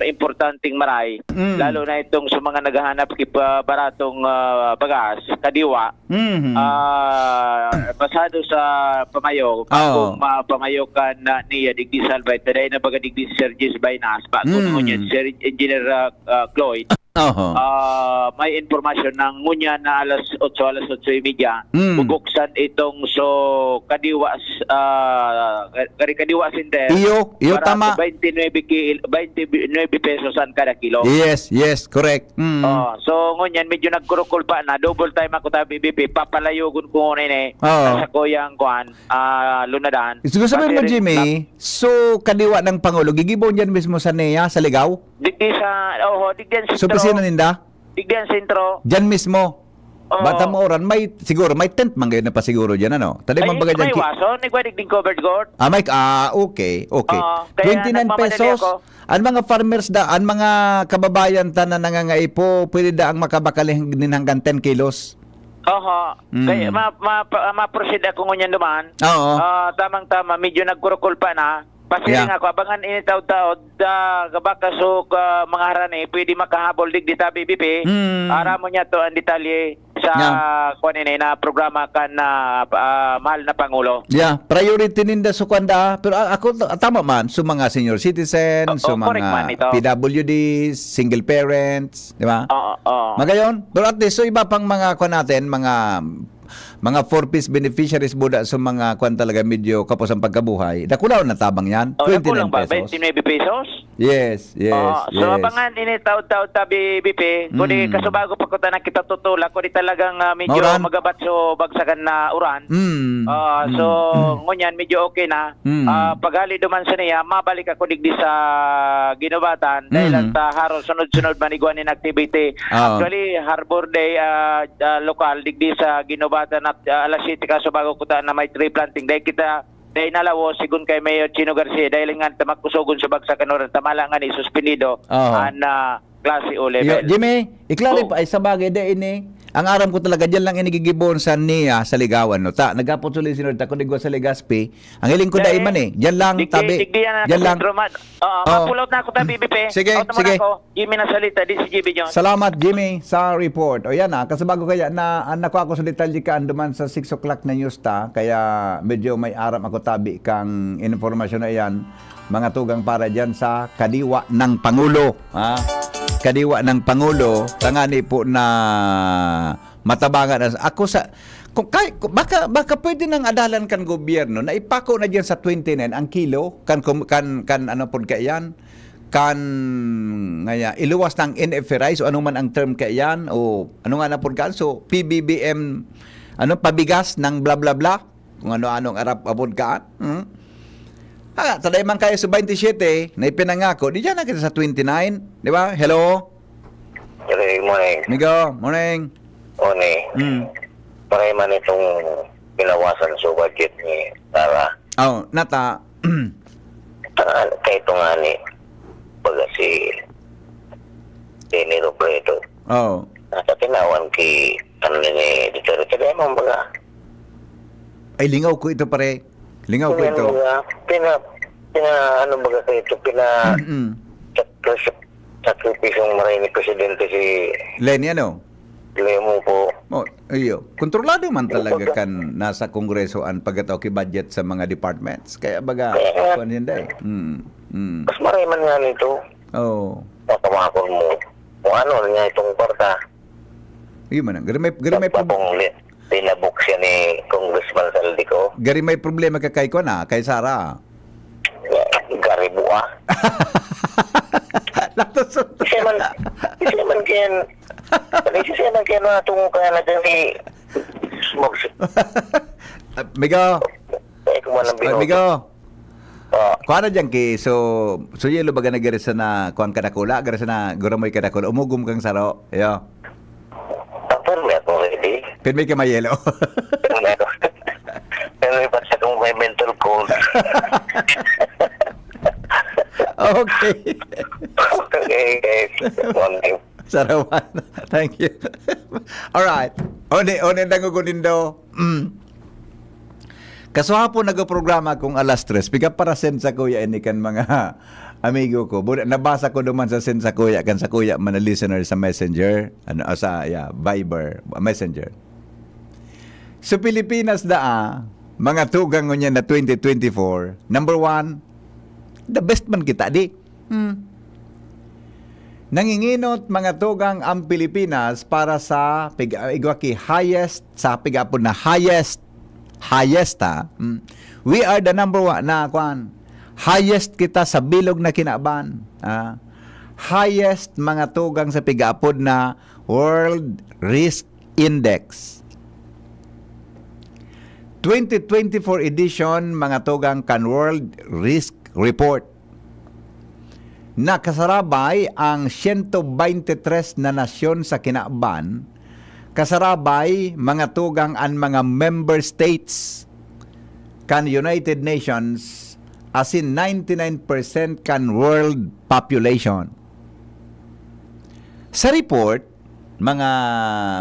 importanteng maray, lalo na itong sa mga naghahanap baratong bagas kadiwa. Pasado sa pamayo, kung pamayokan na NIA digdi Salvay, taday na baga digdi Sergis Baynas, bago ngunyan Sir Engineer Cloyd. Oho. May informasyon ng ngunya na alas 8:30 Mm. bubuksan itong kadiwa center. Iyo para tama. 29 pesos ang kada kilo. Yes, correct. So ngunyan medyo nagkurukul pa na double time ako tabi BP papalayogon ko nini sa kuyang kuan lunadan. Gusto sabihin mo, Jimmy, so kadiwa ng Pangulo, gigibon dyan mismo sa NEA, sa Ligaw? Digdi sa digdian So, sentro. pisina ninda? Digdian sentro. Dyan mismo? Oo. Bata mo oran, siguro, may tent man ngayon na pa siguro dyan, ano? Tali Ay, man baga dyan. may waso, nagwadig din covered gourd. Okay. Kaya 29 nagmamadali pesos. ako. Ang mga farmers ang mga kababayan tanan nangangaipo, pwede da ang makabakaling din hanggang 10 kilos. Kaya ma-proceed ako ngunyan duman. Oo. Tamang-tama, medyo nagkurukul pa na. Pasiring ako, abangan initaw-taod, kabaka mga harani, pwede makahabol digdi sa BBP. Ara mo niya to ang detalye sa na programa kan na mahal na Pangulo. Yeah, priority ninda sa kwanda. Pero ako, tama man, sa mga senior citizen, sa correct man ito. mga PWDs, single parents, di ba? Oo. Magayon, pero at least, so iba pang mga kwan natin, mga 4-piece beneficiaries buda sa mga kwan talaga medyo kapos ang pagkabuhay. Nakulaw na tabang yan, 29 ba? pesos. 29 pesos? Yes. So abangan initaw-taod tabi BP, kundi kasubago pa ko na kita tutulak, kundi talagang medyo Mauran. magabat so bagsagan na uran. So ngunyan medyo okay na. Paghali duman sa niya, mabalik ako digdi sa ginubatan dahil ta haron sunod-sunod maniguan in activity. Actually Harbor Day lokal digdi sa ginubatan at alas 7 kasubago ko na may tree planting dahil kita dahil nalawo sigun kay Mayor Chino Garcia dahil nga tamakkusugon sa bagsakan oran tamala nga ni suspendido an klase O level. Jimmy, i-clarify sa bagay da ini. Ang aram ko talaga dyan lang inigigibon sa NEA sa Ligawan, no. Nagapot sulit sinod ta kundi sa Legazpi. Ang hiling ko dai man Dyan lang tabi. Dyan lang. Mapulot na ako tabi BP. Sige. Jimmy na salita di si GB John. Salamat Jimmy sa report. O yan kasi bago kaya nakuha ako sa detalye ka anduman sa 6 o'clock na news ta, kaya medyo may aram ako tabi kang informasyon na yan. Mga tugang para dyan sa kadiwa ng Pangulo. Kadiwa ng Pangulo, tangani po na matabangan. Ako baka pwede nang adalan kan gobyerno na ipako na diyan sa 29 ang kilo kan ano pod kayan kan ngaya iluwas ng NFRI so ano man ang term kayan o ano nga na pod kan so PBBM pabigas ng bla bla bla kung ano-anong arap pod kan. Taday man kayo sa 27 na ipinangako, di dyan na kita sa 29, di ba? Hello? Good morning. Migo, morning. Morning. Paray man itong pinawasan sa budget ni Tara. Nata. Kaya ito nga ni baga si Denny Robredo. Nasa tinawan kay ni Duterte. Kaya mo baga. Ay, lingaw ko ito pare. Lingaw ko ito. Ano baga kayo ito? Sakripisyong maray ni Presidente si Lenny, ano? Lemo po. Iyo. Kontrolado man talaga kan nasa kongreso ang pagkataw ki budget sa mga departments. Kaya baga, kuan hindi. Mas maray man nga nito. Patamakon mo. Kung ano nga itong kwarta. Iyo man. Gari may tinabok siya ni Congressman Saldico. Gari may problema kay ko na, kay Sara. Gari buwa. Siya man kayan na itong kaya na dyan ni Smog. Migo. Kuha na dyan ki, so yelo baga na gari sa na kuhan kadakula, gari sa na guramoy kadakula, umugum kang saro. Iyo. May ako ready. Pin may kamayelo. Pero iba sa kung may mental cold. Okay. Okay, guys. Morning. Sarawan. Thank you. Alright. One nangugunin daw. Kasuhapon nag-programa kung alas 3. Pick para send sa kuya ini kan mga amigo ko. Nabasa ko duman sa send sa kuya kan sa kuya man listener sa Messenger, Viber, Messenger. Sa Pilipinas mga tugang niya na 2024. Number 1, the best man kita di. Nanginginot mga tugang ang Pilipinas para sa igwaki highest sa pigapon na highest we are the number one na kwan highest kita sa bilog na kinaban highest mga tugang sa pigapon na World Risk Index 2024 edition mga tugang kan World Risk Report. Nakasarabay ang 123 na nasyon sa kinaban, kasarabay mga tugang ang mga member states kan United Nations as in 99% kan world population. Sa report, mga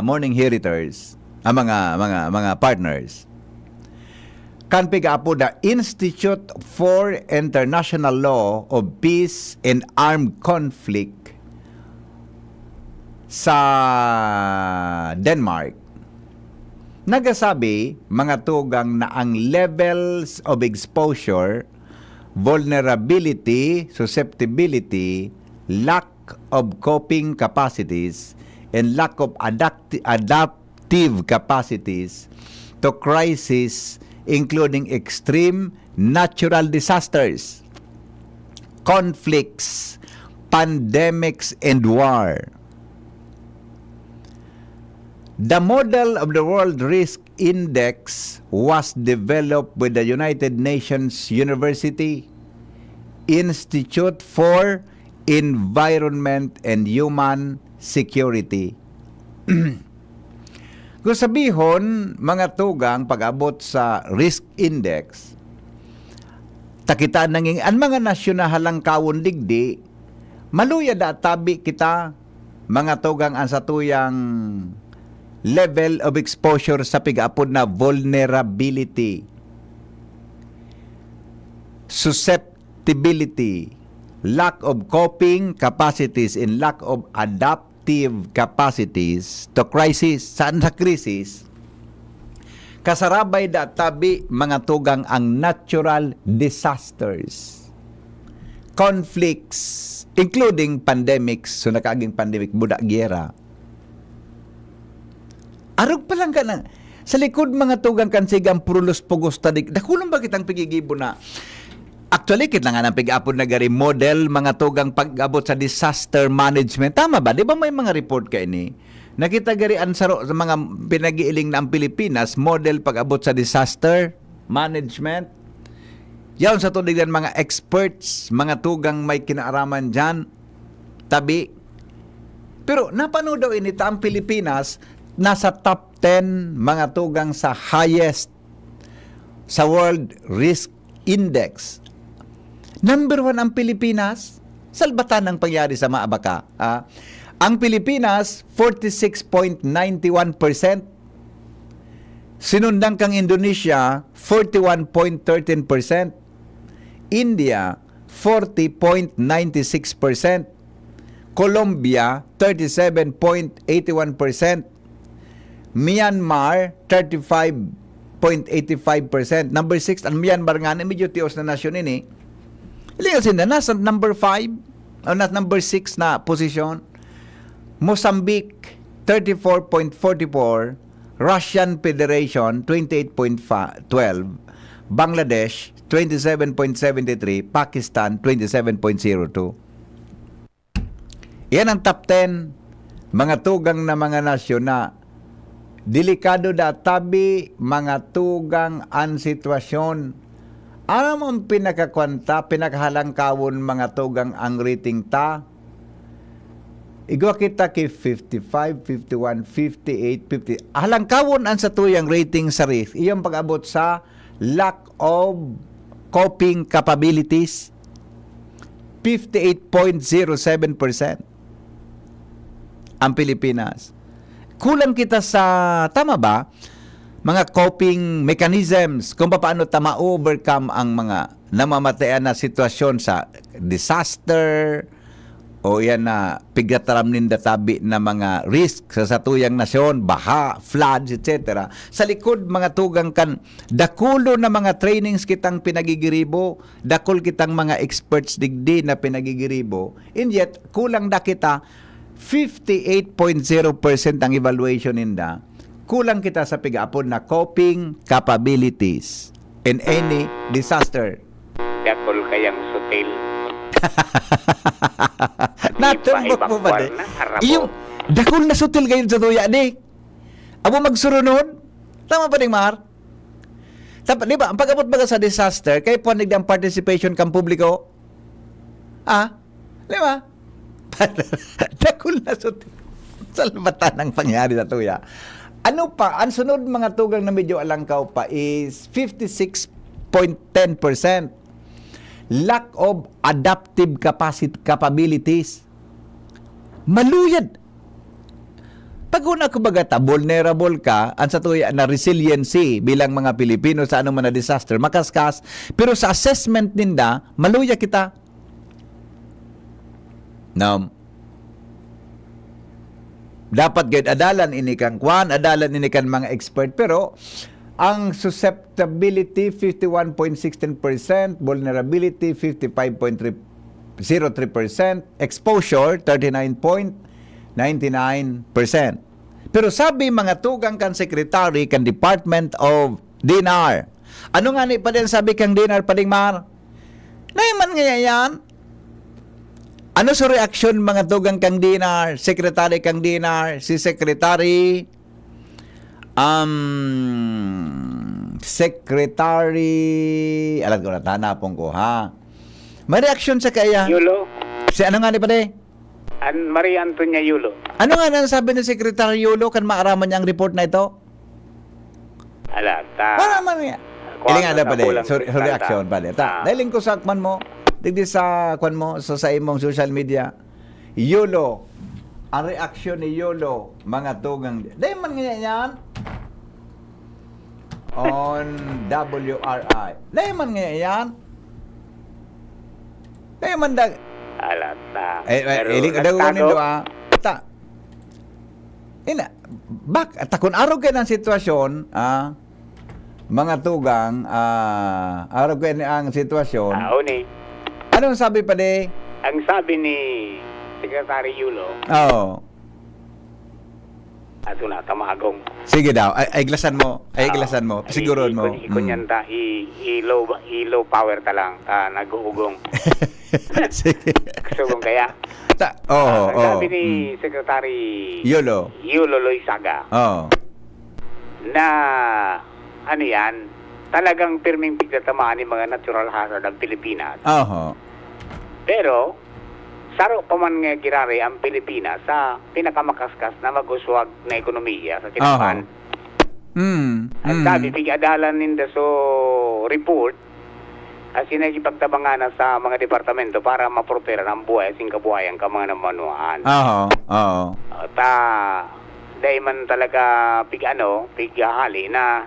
morning heritors, mga partners, kan pigapo the Institute for International Law of Peace and Armed Conflict sa Denmark, nagasabi mga tugang na ang levels of exposure, vulnerability, susceptibility, lack of coping capacities, and lack of adaptive capacities to crisis including extreme natural disasters, conflicts, pandemics, and war. The model of the World Risk Index was developed with the United Nations University Institute for Environment and Human Security. Kung sabihon, mga tugang pag-abot sa risk index, takita nanging ang mga nasyon na halangkawon digdi, maluya da tabi kita, mga tugang ang satuyang level of exposure sa pag-apod na vulnerability, susceptibility, lack of coping capacities, and lack of adaptive capacities to crisis. Saan sa krisis? Kasarabay da tabi mga tugang ang natural disasters, conflicts, including pandemics, so nakaaging pandemic, budak gera. Arog pa lang ka na, sa likod mga tugang kansigang purulos pugos tadig, dakulang ba kitang pigigibo na, actually, kit lang nga ng pig-apod na gari model, mga tugang pag-abot sa disaster management. Tama ba? Di ba may mga report ka ini? Nakita gari ansaro sa mga pinag-iiling na ang Pilipinas, model pag-abot sa disaster management. Yan sa tulig ng mga experts, mga tugang may kinaaraman dyan, tabi. Pero napanood daw ini ang Pilipinas, nasa top 10 mga tugang sa highest sa World Risk Index. Number 1 ang Pilipinas. Salbatan ang pangyari sa maabaka. Ang Pilipinas, 46.91%. Sinundang kang Indonesia, 41.13%. India, 40.96%. Colombia, 37.81%. Myanmar, 35.85%. Number 6, ang Myanmar nga na medyo tios na nasyon ini. Iligal sila, nasa number 5 o nasa number 6 na posisyon. Mozambique, 34.44. Russian Federation, 28.12. Bangladesh, 27.73. Pakistan, 27.02. Yan ang top 10 mga tugang na mga nasyon na delikado da tabi mga tugang ang sitwasyon. Alam mo ang pinakakwanta, pinakahalangkawon mga tugang ang rating ta? Igwa kita kay 55, 51, 58, 50. Halangkawon ang sa tuyang rating sa risk. Iyong pag-abot sa lack of coping capabilities. 58.07% ang Pilipinas. Kulang kita sa, tama ba? Mga coping mechanisms kung paano ma-overcome ang mga namamatayan na sitwasyon sa disaster, o yan na pigataram ninda tabi na mga risk sa satuyang nasyon, baha, floods, etc. Sa likod mga tugang kan, dakulo na mga trainings kitang pinagigiribo, dakol kitang mga experts digdi na pinagigiribo, and yet kulang na kita 58.0% ang evaluation ninda, kulang kita sa pig-apon na coping capabilities in any disaster. Dakol kayang sutil. Natumbok mo ba de? Yung dakol na sutil ngayon sa tuya ni. Abo magsurunod. Tama pa ding Mar? Tama, di ba? Ang pag-abot baga sa disaster, kay punig ang participation kang publiko. Di ba? Dakol na sutil. Salbatan ang pangyari sa tuya. Ano pa? Ang sunod mga tugang na medyo alangkaw pa is 56.10%. Lack of adaptive capabilities. Maluyad. Pag una ko bagata, vulnerable ka, ang sa tuya na resiliency bilang mga Pilipino sa anong man na disaster, makaskas, pero sa assessment ninda, maluya kita. Now, dapat gayud adalan ini kang kwan, adalan ini kan mga expert, pero ang susceptibility 51.16%, vulnerability 55.03%, exposure 39.99%. Pero sabi mga tugang kan secretary kan Department of DNR, ano nga ni pa din sabi kang DNR pa ding Mar? Naiman nga yan. Ano sa reaksyon mga tugang kang DNR, secretary kang DNR, si secretary alam ko na, tanapong ko, ha? May reaksyon sa kaya? Yulo. Si ano nga ni pa de? Maria Antonia Yulo. Ano nga na sabi ni Secretary Yulo kan maaraman niya ang report na ito? Alata. Maaraman niya. Ili nga na pa de, so reaksyon pa de. Dahil ko sa kwan mo, digdi sa kwan mo, sa imong social media, Yulo, ang reaksyon ni Yulo, mga tugang, dahil man nga yan, on WRI. Dahil man nga yan, dahil man dag, Alata. iling adagunin do ta. Ina, takon araw kayo ng sitwasyon, mga tugang, araw kayo ang sitwasyon. Ni. Anong sabi pa de? Ang sabi ni Secretary Yulo, Oo. ato na tamagong. Sige daw, ay glasan mo. Ay glasan mo. Siguron mo. Ikunyan ta, low power ta lang, nag-uugong. Sige. Sugong kaya. Oo. Ang sabi ni Secretary Yulo. Loizaga, na ano yan, talagang pirming pigtatamaan ng mga natural hazard ng Pilipinas. Oo. Pero, saro pa man nga girari ang Pilipinas sa pinakamakaskas na mag-uswag na ekonomiya sa kinapan. Ang sabi, pig-adalan ninda so report as sinagipagtabangan sa mga departamento para mapropera ng buhay asing kabuhayan ka mga namanuan. Oo. Dahil man talaga pighali na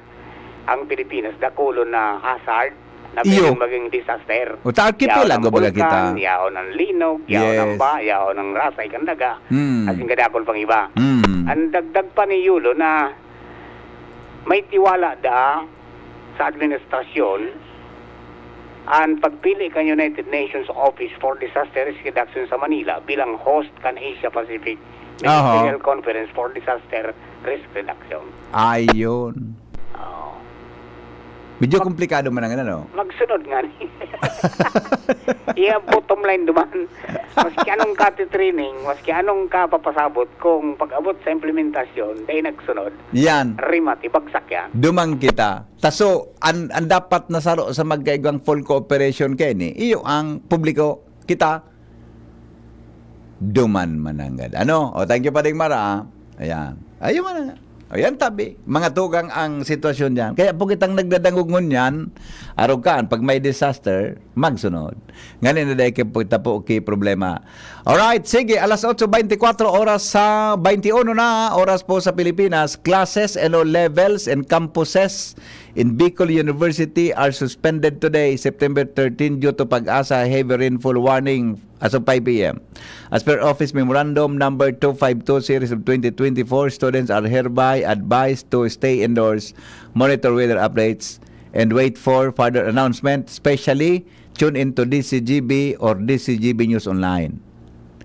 ang Pilipinas dakulo na hazard na pwedeng maging disaster. O archipelago baga kita. Yaon ng linog, yaon ng ba, yaon ng rasay kandaga, asing kadakol pang iba. Ang dagdag pa ni Yulo na may tiwala da sa administrasyon ang pagpili kan United Nations Office for Disaster Risk Reduction sa Manila bilang host kan Asia Pacific Ministerial Conference for Disaster Risk Reduction. Ayun. Medyo komplikado man ang ano. Magsunod nga ni. Bottom line duman. Maski anong training, maski anong papasabot, kung pag-abot sa implementasyon, dahil nagsunod. Yan. Rimati, bagsak yan. Dumang kita. Taso, ang dapat nasaro sa magkaigwang full cooperation kini, iyo ang publiko, kita, duman mananggad. Ano? O, thank you pa ding Mara. Ayan. Ayun man. Ayan tabi. Mga tugang ang sitwasyon diyan. Kaya po kitang nagdadangugon yan, Arugan, pag may disaster, magsunod. Ngayon na dahil kita po problema. Alright, sige, alas 8:24 oras sa 21 na oras po sa Pilipinas. Classes and all levels and campuses in Bicol University are suspended today, September 13, due to Pag-asa heavy rainfall warning as of 5 p.m. As per Office Memorandum number 252 series of 2024, students are hereby advised to stay indoors, monitor weather updates, and wait for further announcement, especially tune into DCGB or DCGB News Online.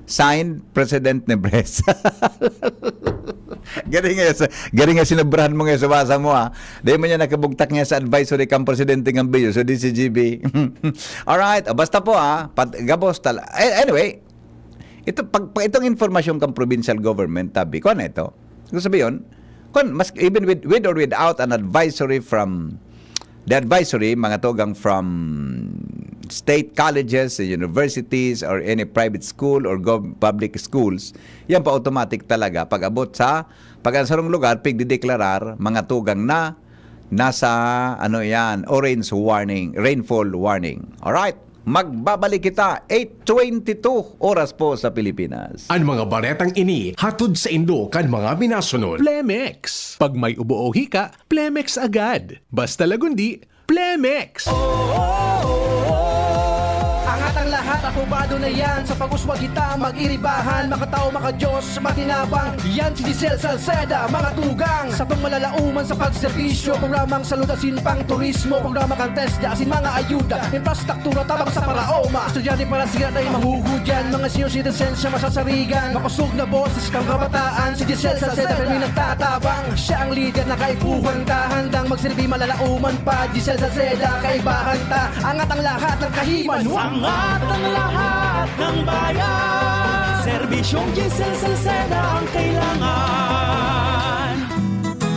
Signed, President Nebres. Galing nga sinabrahan mo nga sa basa mo ha. Dahil mo niya nakabugtak niya sa advisory kang Presidente ng Biyo, so DCGB. Alright, basta po ha. Gabos anyway, itong informasyon kang provincial government, tabi ko na ito. Kung sabihin, even with or without an advisory from the advisory, mga togang from state colleges, universities, or any private school or public schools, yan pa automatic talaga. Pag abot sa pag-ansarong lugar, pigdideklarar mga tugang na nasa orange warning, rainfall warning. Alright, magbabalik kita 8:22 oras po sa Pilipinas. Ang mga baretang ini, hatod sa Indo kan mga binasunod. Plemex. Pag may ubo o hika, Plemex agad. Basta lagundi, Plemex. Angat ang lahat, aprobado na yan. Sa pag-uswag kita, mag-iribahan, makatao, makadiyos, matinabang. Yan si Giselle Salceda, mga tugang. Sa pangmalalauman sa pagservisyo, programang salutasin pang turismo, programa kang test, asin mga ayuda, infrastruktura, tabang sa paraoma. Estudyante para sigat ay mahuhudyan, mga senior citizens siya masasarigan. Makusog na boses kang kabataan, si Giselle Salceda, kami nagtatabang. Siya ang leader na kaipuhan ka, handang magsilbi malalauman pa. Giselle Salceda, kaibahan ta, angat ang lahat ng kahiman. Angat ang lahat ng bayan, serbisyong Giselle Salceda ang kailangan.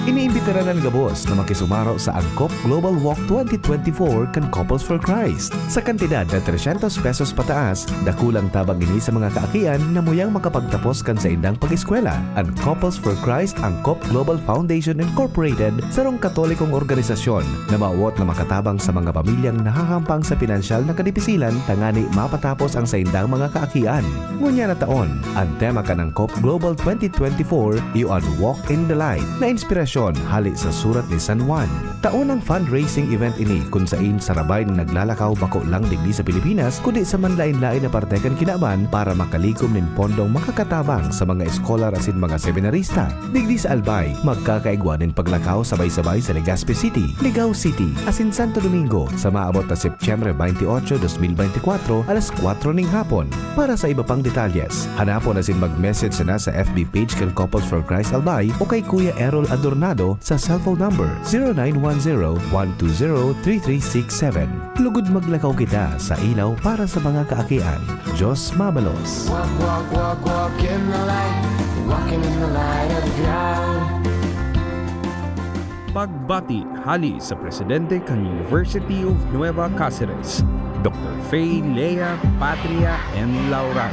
Iniimbitara ng Gabos na makisumaro sa Angkop Global Walk 2024 kan Couples for Christ. Sa kantidad na 300 pesos pataas, dakulang tabang ini sa mga kaakian na muyang makapagtapos kan sa indang pag-eskwela. Ang Couples for Christ Angkop Global Foundation Incorporated, sarong katolikong organisasyon na maawot na makatabang sa mga pamilyang nahahampang sa pinansyal na kadipisilan tangani mapatapos ang sa indang mga kaakian. Ngunya na taon, ang tema kan Angkop Global 2024, You on Walk in the Light, na inspirasyon hali sa surat ni San Juan. Taon ang fundraising event ini kung sain sarabay na naglalakaw bako lang digdi sa Pilipinas kundi sa manlain-lain na partekan kinaban para makalikom nin pondong makakatabang sa mga eskolar asin mga seminarista. Digdi sa Albay, magkakaigwanin paglakaw sabay-sabay sa Legazpi City, Ligao City, asin Santo Domingo sa maabot na Setyembre 28, 2024 alas 4 ning hapon. Para sa iba pang detalyes, hanapon asin mag-message na sa FB page kay Couples for Christ Albay o kay Kuya Errol Adornado sa cellphone number 0910-120-3367. Lugod maglakaw kita sa ilaw para sa mga kaakian. Diyos mabalos. Walk, walk, walk, walk in the light, walking in the light of God. Pagbati hali sa Presidente kan University of Nueva Cáceres, Dr. Faye Lea Patria and Laura.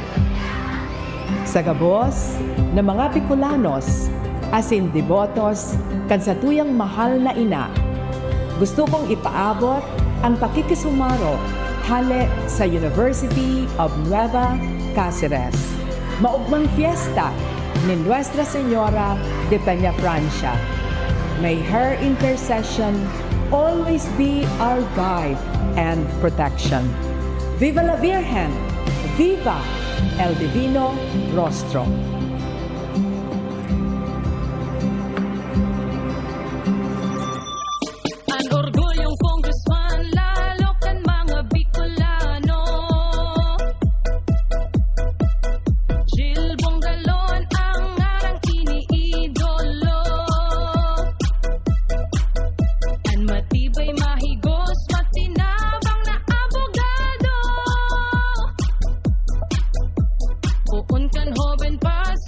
Sa Gabos na mga Bicolanos, asin devotos, kan sa tuyang mahal na ina, gusto kong ipaabot ang pakikisumaro hale sa University of Nueva Cáceres. Maugmang fiesta ni Nuestra Señora de Peña Francia. May her intercession always be our guide and protection. Viva la Virgen! Viva el Divino Rostro! Joven Paz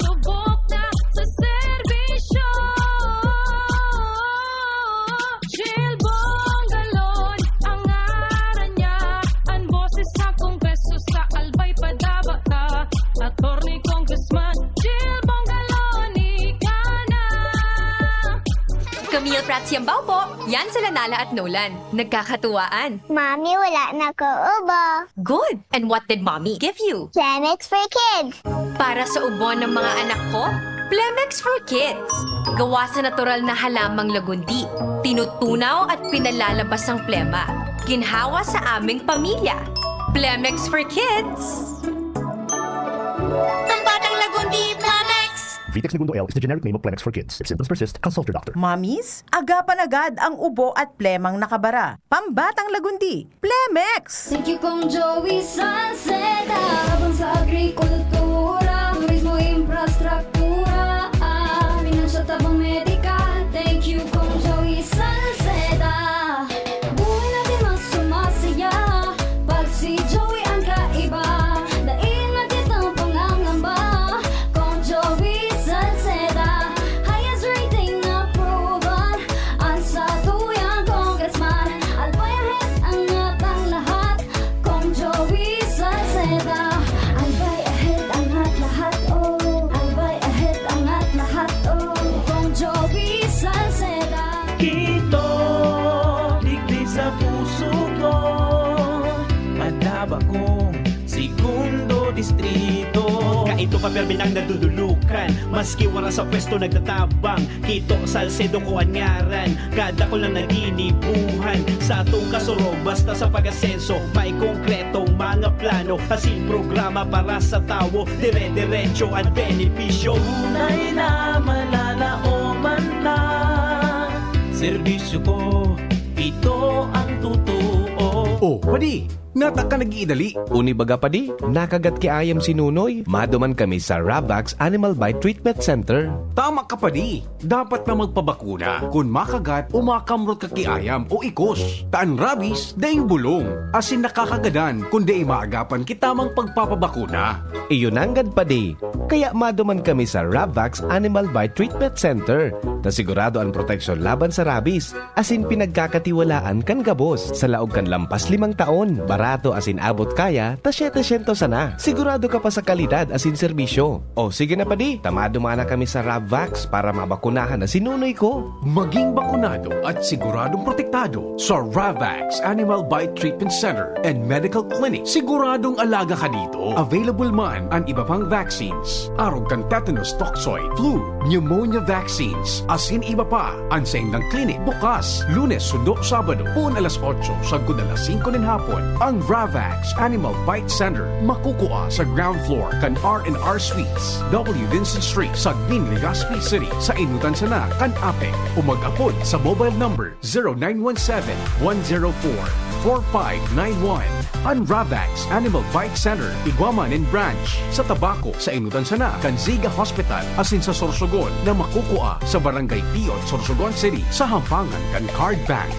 Meal Prats Yambaw po. Yan sila Nala at Nolan. Nagkakatuwaan. Mommy, wala na ko ubo. Good. And what did Mommy give you? Plemex for kids. Para sa ubo ng mga anak ko, Plemex for Kids. Gawa sa natural na halamang lagundi. Tinutunaw at pinalalabas ang plema. Ginhawa sa aming pamilya. Plemex for Kids. Ang batang lagundi, Plemex! Vitex Segundo L is the generic name of Plemex for kids. If symptoms persist, consult your doctor. Mamis, agapan agad ang ubo at plemang nakabara. Pambatang lagundi, Plemex! Thank you kong Joey Salceda. Habang sa agrikultura, turismo, infrastruktura, financial tabang medikal. Thank you kong Joey Salceda. Buhay natin mas sumasaya pag si Joey ang kaiba. Daig natin ang pangangamba kong Joey Salceda. Highest rating approval ang sa tuyang congressman. Albayahit ang atang lahat kong Joey Salceda. Albay ahead ang lahat oh. Albay ahead ang lahat oh. Kong Joey Salceda. Kito, digdi sa puso ko. Madaba kong segundo distrito. Kaito pa perminang nadudulukan. Maski wala sa pwesto nagtatabang. Kito Salcedo ko anyaran. Kada ko lang naginibuhan. Sa atong kasuro basta sa pag-asenso. May konkretong mga plano. Kasing programa para sa tao. Dire-diretso at benepisyo. Tunay na malalaoman na. Serbisyo ko, ito ang totoo. Oh, padi, nata ka nag-iidali. Unibaga pa di, nakagat ki ayam si Nunoy. Maduman kami sa Ravax Animal Bite Treatment Center. Tama ka padi. Dapat na magpabakuna kung makagat o makamrot ka kiayam o ikos. Taan rabies, daing bulong. Asin nakakagadan kung di maagapan kitamang pagpapabakuna. Iyon anggad pa di. Kaya maduman kami sa Ravax Animal Bite Treatment Center. Na sigurado ang proteksyon laban sa rabies. Asin pinagkakatiwalaan kan gabos. Sa laog kan lampas 5 taon. Barato asin abot kaya, ta 700 sana. Sigurado ka pa sa kalidad asin serbisyo. O sige na pa di, tamado mana kami sa Ravax para mabakunahan na sinunoy ko. Maging bakunado at siguradong protektado sa Ravax Animal Bite Treatment Center and Medical Clinic. Siguradong alaga ka dito. Available man ang iba pang vaccines. Arog kang tetanus toxoid, flu, pneumonia vaccines. Asin iba pa, ang sa indang clinic bukas, Lunes, Sundo, Sabado, puon alas 8, sagod alas 5 ng hapon. Ang Ravax Animal Bite Center makukuha sa ground floor kan R&R Suites, W. Vincent Street, Sagmin, Legazpi City, sa Inutan Sana, kan Apek, o mag-apod sa mobile number 0917-104-4591. Ang Ravax Animal Bite Center, Iguaman and Branch, sa Tabaco, sa Inutan Sana, kan Ziga Hospital, asin sa Sorsogon, na makukuha sa Barangay Piot, Sorsogon City, sa Hampangan, kan Card Bank.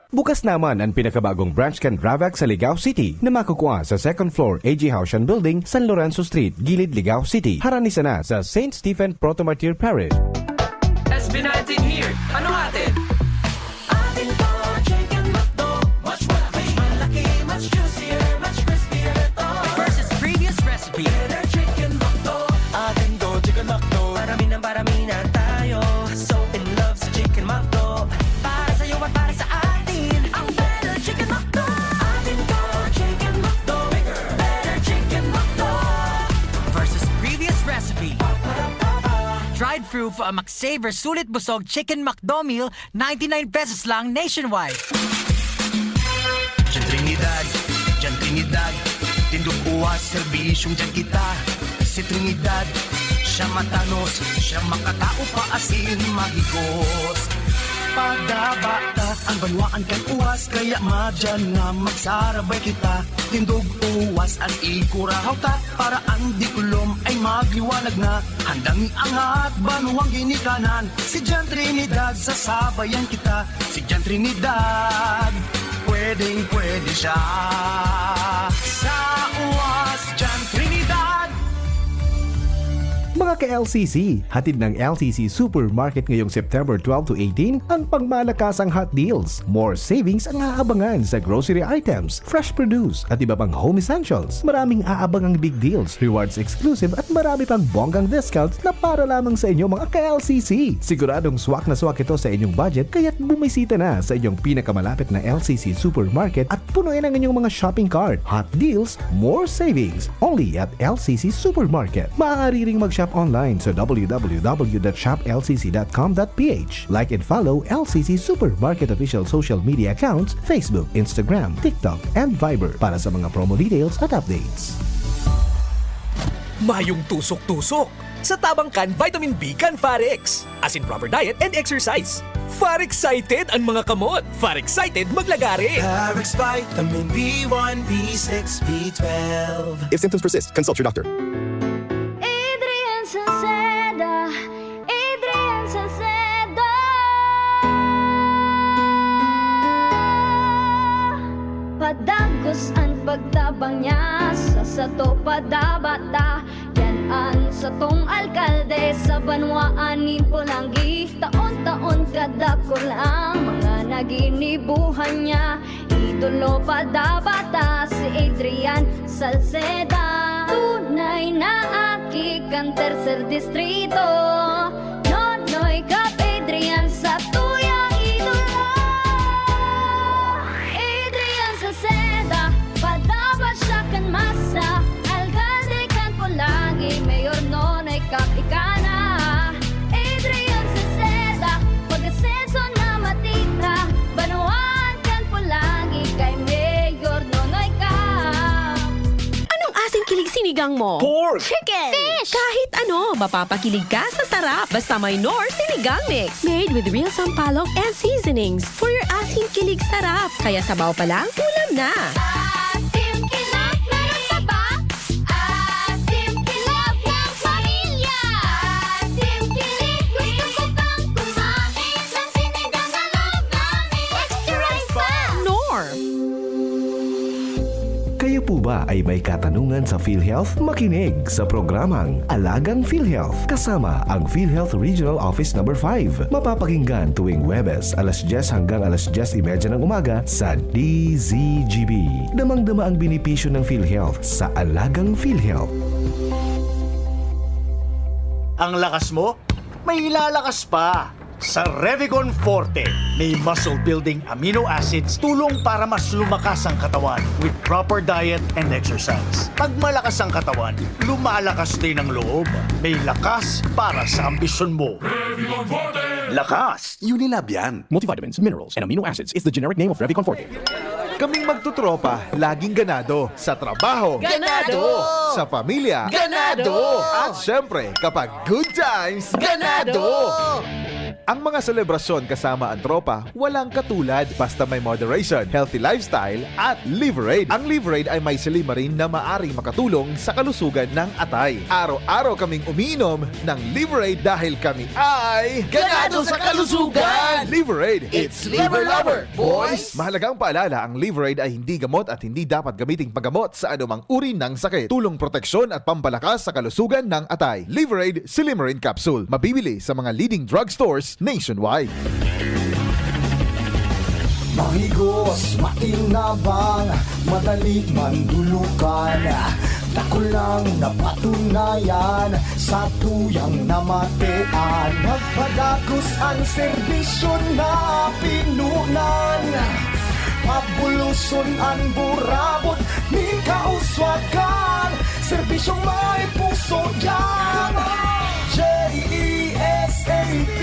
Bukas naman ang pinakabagong branch kan Ravax sa Ligao City na makukuha sa second floor AG Haushan Building, San Lorenzo Street, Gilid, Ligao City. Haranisa na sa St. Stephen Protomartyr Parish. SB19 here. Ano atin? Atin to, chicken McDo. Much malaki, much juicier, much crispier to. Versus previous recipe. Better chicken McDo. Atin to, chicken McDo. Parami na tayo. So in love sa chicken McDo. Para sa'yo at para sa atin. Ang better chicken McDo. Atin to, chicken McDo. Better chicken McDo. Versus previous recipe. Dried fruit for a McSaver Sulit Busog Chicken McDo meal, 99 pesos lang nationwide. Diyan Trinidad, tindog uwas, serbisyong dyan kita. Si Trinidad, siya matanos, siya makatao pa asin magigos. Pagdabata, ang banwaan kan uwas, kaya madyan nga magsarabay kita. Tindog uwas at ikurahaw ta, para ang dikulom ay magliwanag na. Handang iangat, banuang ginikanan, si Jan Trinidad, sasabayan kita. Si Jan Trinidad, pwedeng pwede siya. Sa uwas, Jan Trinidad. Mga Paka-LCC, hatid ng LCC Supermarket ngayong September 12 to 18 ang pangmalakasang hot deals. More savings ang aabangan sa grocery items, fresh produce at iba pang home essentials. Maraming aabangang big deals, rewards exclusive at marami pang bonggang discounts na para lamang sa inyo mga ka-LCC. Siguradong swak na swak ito sa inyong budget kaya't bumisita na sa inyong pinakamalapit na LCC Supermarket at punuin ang inyong mga shopping cart. Hot deals, more savings. Only at LCC Supermarket. Maaari ring mag-shop online sa www.shoplcc.com.ph. Like and follow LCC Supermarket official social media accounts, Facebook, Instagram, TikTok, and Viber para sa mga promo details at updates. Mayong tusok-tusok. Sa Tabangkan, Vitamin B kan Farex. As in proper diet and exercise. Far-excited ang mga kamot. Far-excited maglagari. Farex Vitamin B1, B6, B12. If symptoms persist, consult your doctor. Adrian Salceda, Adrian Salceda. Padagos ang pagtabang niya sa sato padabata. Yan ang satong alkalde sa banwaan ni Pulangi. Taon-taon kadako lang mga naginibuhan niya. Idolo padabata si Adrian Salceda. Tunay na aki kang tercer distrito. Nonoy kap Adrian sa tuyang idolo. Adrian Salceda, padaba siya kan masa. Alcalde kan Pulangi, mayor nonoy kap ikana. Adrian Salceda, pag-asenso na matita. Banuan kan Pulangi, kay mayor nonoy kap. Anong asing kilig sinigang mo? Pork! Chicken! Fish! Kahit ano, mapapakilig ka sa sarap. Basta may Nor Sinigang Mix. Made with real sampalok and seasonings for your asing kilig sarap. Kaya sabaw pa lang, ulam na. Asim kinap, meron pa ba? Asim kinap ng pamilya. Asim kilig, gusto ko pang kumain ng sinigang na love namin. Extra rice pa! Nor! Kayo po ba ay may katanungan sa PhilHealth? Makinig sa programang Alagang PhilHealth kasama ang PhilHealth Regional Office No. 5. Mapapakinggan tuwing Huwebes alas 10 hanggang alas 10:30 ng umaga sa DZGB. Damang-dama ang benepisyo ng PhilHealth sa Alagang PhilHealth. Ang lakas mo, may ilalakas pa. Sa Revicon Forte, may muscle-building amino acids tulong para mas lumakas ang katawan with proper diet and exercise. Pag malakas ang katawan, lumalakas din ang loob. May lakas para sa ambisyon mo. Revicon Forte! Lakas! Unilab yan. Multivitamins, minerals, and amino acids is the generic name of Revicon Forte. Kaming magtutropa, laging ganado. Sa trabaho, Ganado! Sa pamilya, Ganado! At syempre, kapag good times, ganado! Ang mga selebrasyon kasama ang tropa, walang katulad basta may moderation, healthy lifestyle, at Liverade. Ang Liverade ay may silimarin na maaring makatulong sa kalusugan ng atay. Araw-araw kaming umiinom ng Liverade dahil kami ay Ganado sa kalusugan! Liverade, It's Liver Lover, boys! Mahalagang paalala, ang Liverade ay hindi gamot at hindi dapat gamiting paggamot sa anumang uri ng sakit. Tulong proteksyon at pampalakas sa kalusugan ng atay. Liverade Silimarin Capsule. Mabibili sa mga leading drugstores nationwide. Mahigos, matinabang, madali mandulukan. Dako lang napatunayan sa tuyang namatean. Nagpadagos ang serbisyo na pinunan. Pabuluson ang burabot, ni kauswakan. Serbisyong may puso yan. J-E-S-A-P,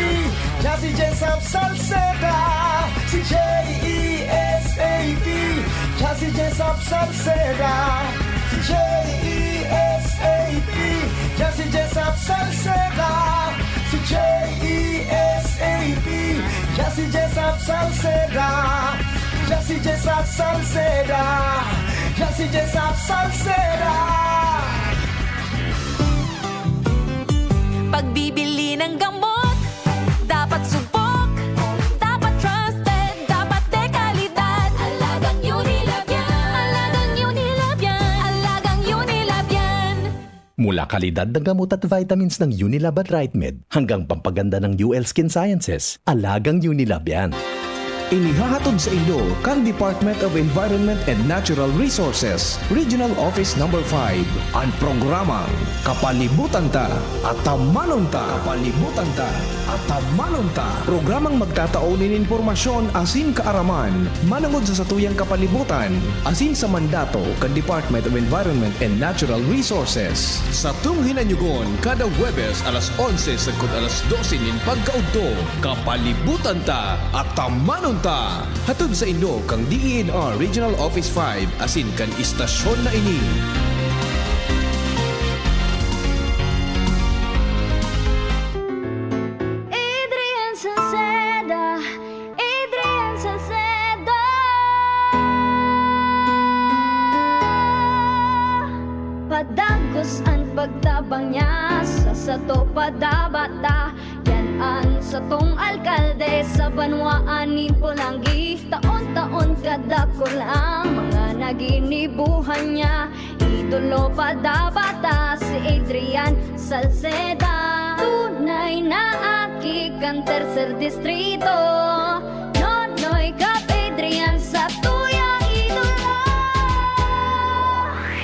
Jazzy Jessup Salceda. Si J-E-S-A-P, Jazzy Jessup Salceda. Si J-E-S-A-P, Jazzy Jessup Salceda. Si J-E-S-A-P, Jazzy Jessup Salceda. Jazzy Jessup Salceda. Jazzy Jessup Salceda. Pagbibili ng gamot, dapat subok, dapat trusted, dapat dekalidad. Alagang Unilab yan. Alagang Unilab yan. Alagang Unilab yan. Mula kalidad ng gamot at vitamins ng Unilab at RightMed hanggang pampaganda ng UL Skin Sciences, alagang Unilab yan. Inihahatod sa inyo kang Department of Environment and Natural Resources, Regional Office No. 5, ang programang Kapalibutan Ta at Tamanon Ta. Kapalibutan Ta at Tamanon Ta. Programang magtataunin informasyon asin kaaraman, manangod sa satuyang kapalibutan, asin sa mandato kan Department of Environment and Natural Resources. Sa tunghinanyugon, kada Webes alas 11 sagkod alas 12 nin pagkaudto, Kapalibutan Ta at Tamanon Ta. Hatod sa inyo kang DENR Regional Office 5 asin kan istasyon na ini. Adrian Salceda, Adrian Salceda. Padagos ang pagtabang niya sa sato padabata. Yan ang satong alkalde sa banwaan ni Pulangi. Taon-taon kada ko lang mga naginibuhan niya. Idolo padabata si Adrian Salceda. Tunay na aki kan tercer distrito. Nonoy kap Adrian sa tuyang idolo.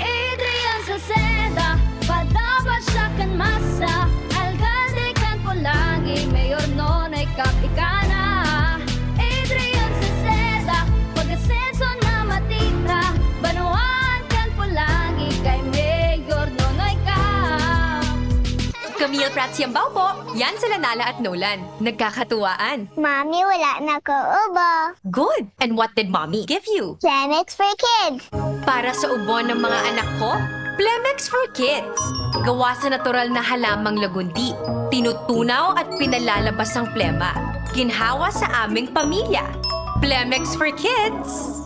Adrian Salceda, padabat siya kan masa. Alcalde kan Pulangi, mayor nonoy kap ikana. Adrian Salceda, pag-asenso na matitra. Banuan kan Pulangi, kay mayor nonoy kap. Camille Prats Yambaw po. Yan sila Nala at Nolan. Nagkakatuwaan. Mommy, wala na ko ubo. Good! And what did Mommy give you? Plemex for kids. Para sa ubo ng mga anak ko, Plemex for Kids. Gawa sa natural na halamang lagundi. Tinutunaw at pinalalabas ang plema. Ginhawa sa aming pamilya. Plemex for Kids.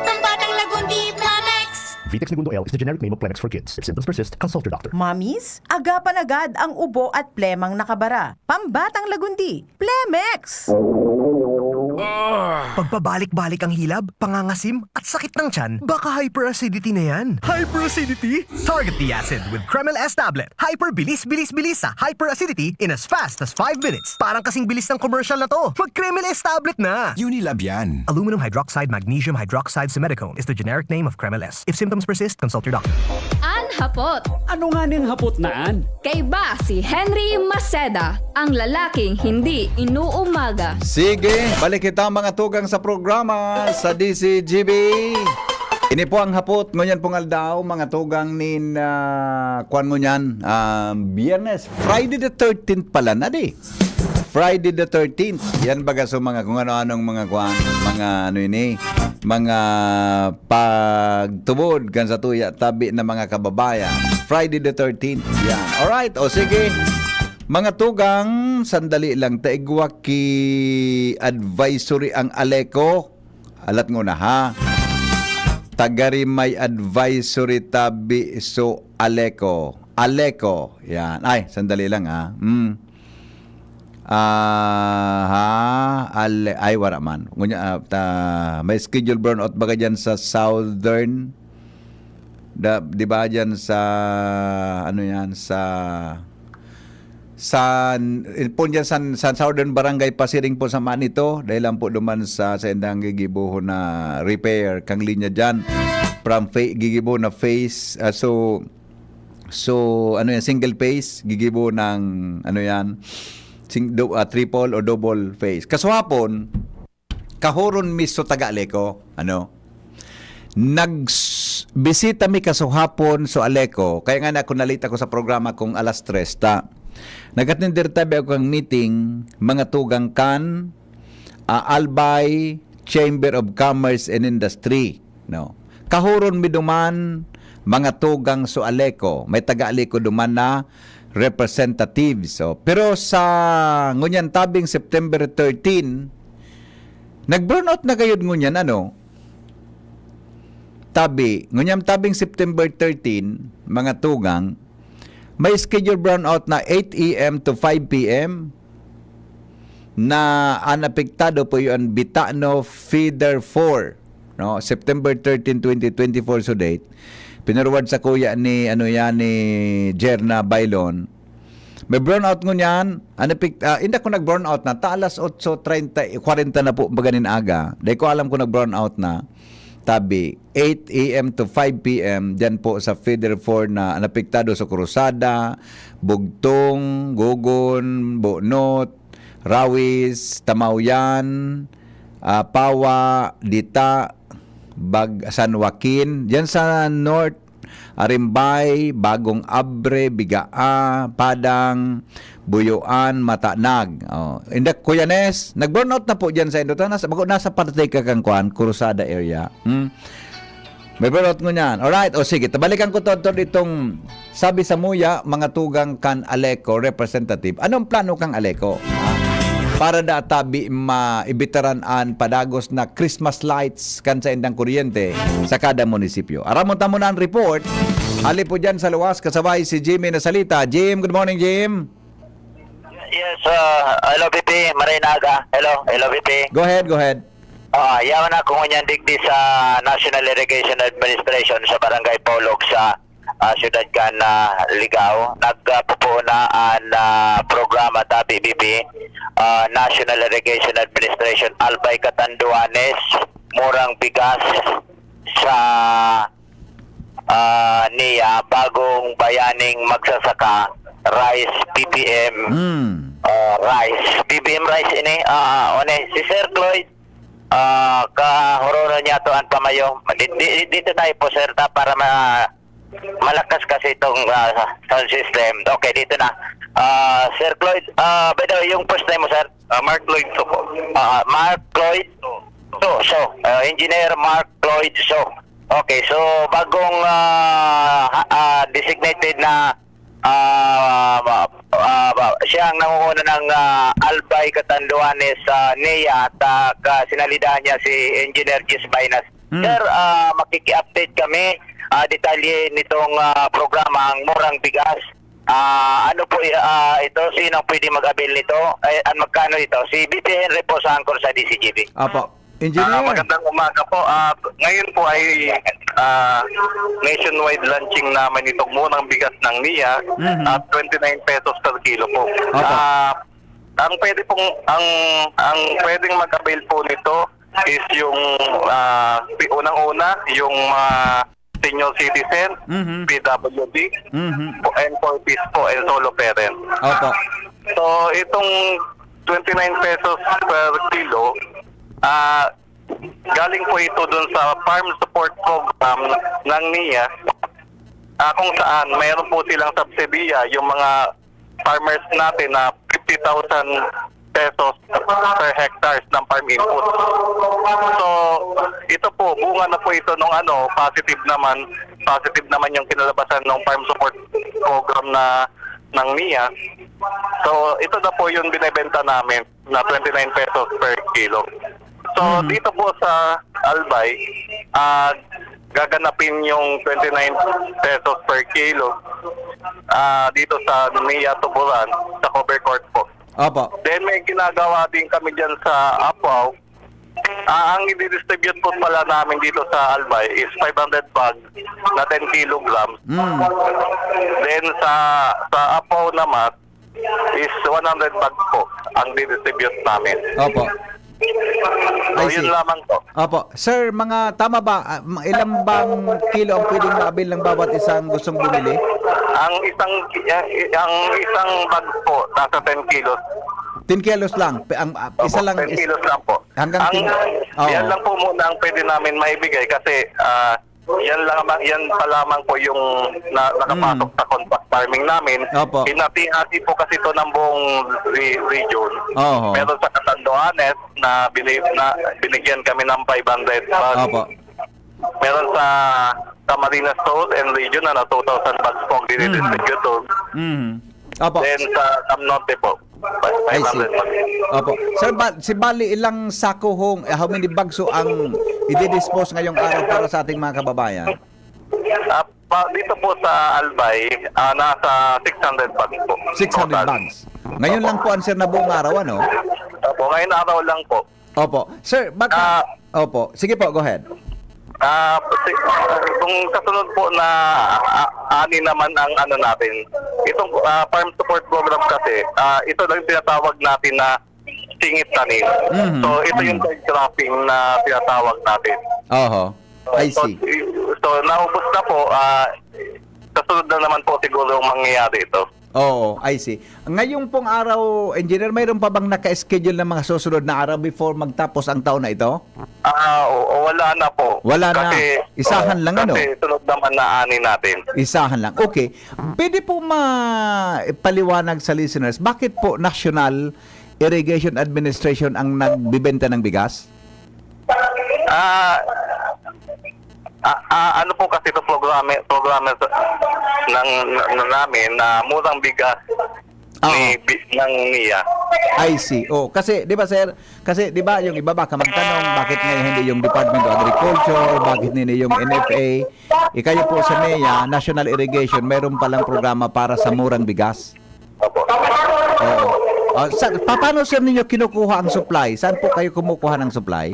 Ang batang lagundi, Plemex! Vitex Segundo L is the generic name of Plemex for kids. If symptoms persist, consult your doctor. Mamis, agapan agad ang ubo at plemang nakabara. Pambatang lagundi, Plemex! Pagpabalik-balik ang hilab, pangangasim at sakit ng tiyan, baka hyperacidity na yan. Hyperacidity? Target the acid with Kremel S tablet. Hyper bilis sa hyperacidity in as fast as 5 minutes. Parang kasing bilis ng commercial na to. Mag Kremel S tablet na. Unilab yan. Aluminum hydroxide magnesium hydroxide simethicone is the generic name of Kremel S. If symptoms persist, consult your doctor. An hapot. Ano nga ning hapot naan? Kay ba si Henry Maceda, ang lalaking hindi inuumaga. Sige, balik kita mga tugang sa programa sa DCGB. Ini po ang hapot ngunyan pong aldaw mga tugang nin kuan ngunyan Biyernes, Friday the 13th pala na di. Friday the 13th. Yan baga so mga kung ano-anong mga kuan, mga ano ini, mga pagtubod kan sa tuya tabi na mga kababayan. Friday the 13th. Yan. Alright, o sige. Mga tugang, sandali lang, taigwa ki advisory ang Aleco. Alat ngo na ha. Tagari may advisory tabi so Aleco. Aleco. Yan. Ay, sandali lang ha. Ay, wala man. Ngunya, may schedule burnout baga dyan sa Southern. Di ba dyan sa, ano yan, sa Southern Barangay Pasiring po sa Manito dahil lang po duman sa endang gigibo na repair kang linya dyan from gigibo na phase so ano yan single phase gigibo ng ano yan triple o double phase kasuhapon kahoron miso taga Aleco ano nagbisita mi kasuhapon so Aleco kaya nga na ako nalita ko sa programa kung alas 3 ta. Nagatindir tabi ako ang meeting mga tugang kan Albay Chamber of Commerce and Industry no kahuron mi duman mga tugang so Aleco may taga Aleco duman na representatives so pero sa ngunyan tabing September 13 nag-burnout na gayud ngunyan ano tabi ngunyan tabing September 13 mga tugang may schedule brownout na 8 a.m. to 5 p.m. na anapektado po yung Bitano Feeder 4. No? September 13, 2024 so date. Pinurward sa kuya ni ni Jerna Bailon. May burnout ngo niyan. Hindi ko nag-burnout na. Alas 8:30, 40 na po maganin aga. Dahil ko alam ko nag-burnout na. Tabi, 8 a.m. to 5 p.m. Diyan po sa Feeder 4 na napiktado sa Cruzada, Bugtong, Gogon, Bonot, Rawis, Tamauyan, Pawa, Dita, San Joaquin. Diyan sa North, Arimbay, Bagong Abre, Bigaa, Padang, Buyuan, Matanag. Indak Kuya Nes, nag-burnout na po diyan sa Indo. Nasa parte ka kang kuan, Cruzada area. May burnout mo niyan. Alright, sige, tabalikan ko to itong sabi sa Muya, mga tugang kan Aleco representative. Anong plano kang Aleco? Para da tabi maibitaran padagos na Christmas lights kan sa indang kuryente sa kada munisipyo. Aramon ta mo na ang report. Ali po dyan sa luwas kasabay si Jimmy na salita. Jim, good morning Jim. Yes, hello BP, Marinaga. Hello BP. Go ahead. Yaman ako ngunyan digdi sa National Irrigation Administration sa Barangay Polog sa Siyudad kan Ligao. Nagpupunaan programa ta BBB, National Irrigation Administration Albay Catanduanes, murang bigas sa niya bagong bayaning magsasaka rice BBM rice ini si Sir Cloyd kahorono niya to ang pamayo dito tayo po sir para malakas kasi itong sound system. Okay, dito na. Sir Cloyd, by the way, yung first name mo, sir? Mark Cloyd So po. Mark Cloyd So. Engineer Mark Cloyd So. Okay, so bagong designated na siya ang nangunguna ng Albay Catanduanes sa NEA at sinalidahan niya si Engineer Gis Bainas. Sir, makiki-update kami detalye nitong programa ang murang bigas. Ano po ito? Sino pwede mag-avail nito? Magkano ito? Si BP Henry po sa Angkor sa DCGB. Apo. Engineer. Magandang umaga po. Ngayon po ay nationwide launching naman itong murang bigas ng NIA at 29 pesos per kilo po. Ang pwede pong ang pwedeng mag-avail po nito is yung unang-una yung senior citizen, PWD, and for peace po, and solo parent. So, itong 29 pesos per kilo, galing po ito dun sa Farm Support Program ng NIA, kung saan mayroon po silang subsidiya yung mga farmers natin na 50,000 pesos per hectares ng farm input. So, ito po, bunga na po ito nung positive naman yung kinalabasan ng farm support program ng NIA. So, ito na po yung binebenta namin na 29 pesos per kilo. So, dito po sa Albay, gaganapin yung 29 pesos per kilo dito sa NIA Tuburan, sa Cover Court po. Then may ginagawa din kami dyan sa Apaw. Ang i-distribute po pala namin dito sa Albay is 500 bags na 10 kilograms. Then sa Apaw naman is 100 bags po ang di-distribute namin. So yun lamang po. Sir, mga tama ba? Ilang bang kilo ang pwedeng maabil ng bawat isang gustong bumili? Ang isang bag po nasa 10 kilos. 10 kilos lang. Isa lang 10 kilos lang po. Hanggang yan lang po muna ang pwede namin maibigay kasi yan pa lamang po yung nakapasok sa contract farming namin. Hinati-hati po kasi ito ng buong region. Meron sa Catanduanes na binigyan kami ng 500 bags. Meron sa Camarines South and region na 2,000 bags po ang dinidistribute doon. Then sa Camnote po, 500 bags. Sir, si Bali, ilang sako how many bags ang i-dispose ngayong araw para sa ating mga kababayan? Dito po sa Albay, nasa 600 bags po. 600 bags. Ngayon lang po ang sir na buong araw, ano? Ngayon araw lang po. Sir, baka... Sige po, go ahead. Kung kasunod po na ani naman ang ano natin, itong farm support program kasi, ito lang tinatawag natin na singit tanim. So ito yung third cropping na tinatawag natin. Oho. I see. So naubos na po, kasunod na naman po siguro yung mangyayari ito. Oo, I see. Ngayong pong araw, engineer, mayroon pa bang naka-schedule ng mga susunod na araw before magtapos ang taon na ito? Wala na po. Wala na. Isahan lang ano? Kasi sunod naman na ani natin. Isahan lang. Okay. Pwede po mapaliwanag sa listeners, bakit po National Irrigation Administration ang nagbibenta ng bigas? Ano po kasi ito programa namin na murang bigas ng NIA. I see. Oh, kasi 'di ba sir? Kasi 'di ba yung iba baka magtanong bakit ngayon hindi yung Department of Agriculture, bakit hindi yung NFA? Kayo po sa NIA, National Irrigation, mayroon palang programa para sa murang bigas. Opo. Paano sir ninyo kinukuha ang supply? Saan po kayo kumukuha ng supply?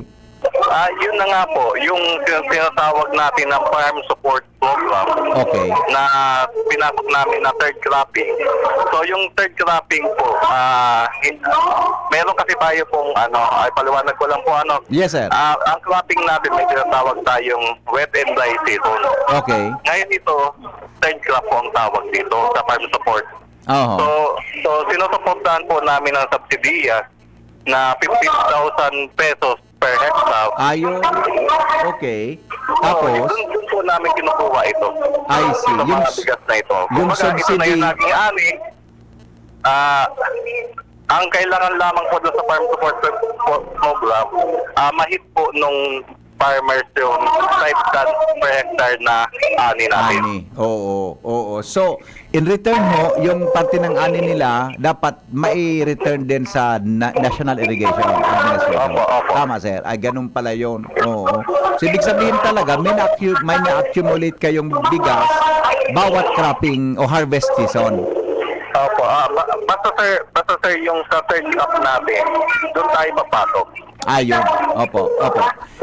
Yun na nga po, yung tinatawag natin na farm support program. Okay. Na pinasok namin na third cropping. So yung third cropping po, meron kasi tayo pong paliwanag ko lang po Yes sir. Ang cropping natin may tinatawag tayong wet and dry season. Okay. Ngayon ito, third crop po ang tawag dito sa farm support. So sinusuportahan po namin ang subsidiya na 15,000 pesos per hectare. Ayun. Okay. Tapos, doon po namin kinukuha ito. I see. Sa mga bigas na ito. Yung Kumbaga, ito na yung naging ani. Ang kailangan lamang po doon sa farm support program, mahit po nung farmers yung 5 tons per hectare na ani natin. Oo. So, in return ho, yung parte ng ani nila, dapat mai-return din sa National Irrigation Administration. Opo. Tama, sir. Ay, ganun pala yun. Oo. So, ibig sabihin talaga, may na-accumulate kayong bigas bawat cropping o harvest season. Opo. Basta sir, yung sa third crop natin, doon tayo papasok. Ayun. Opo.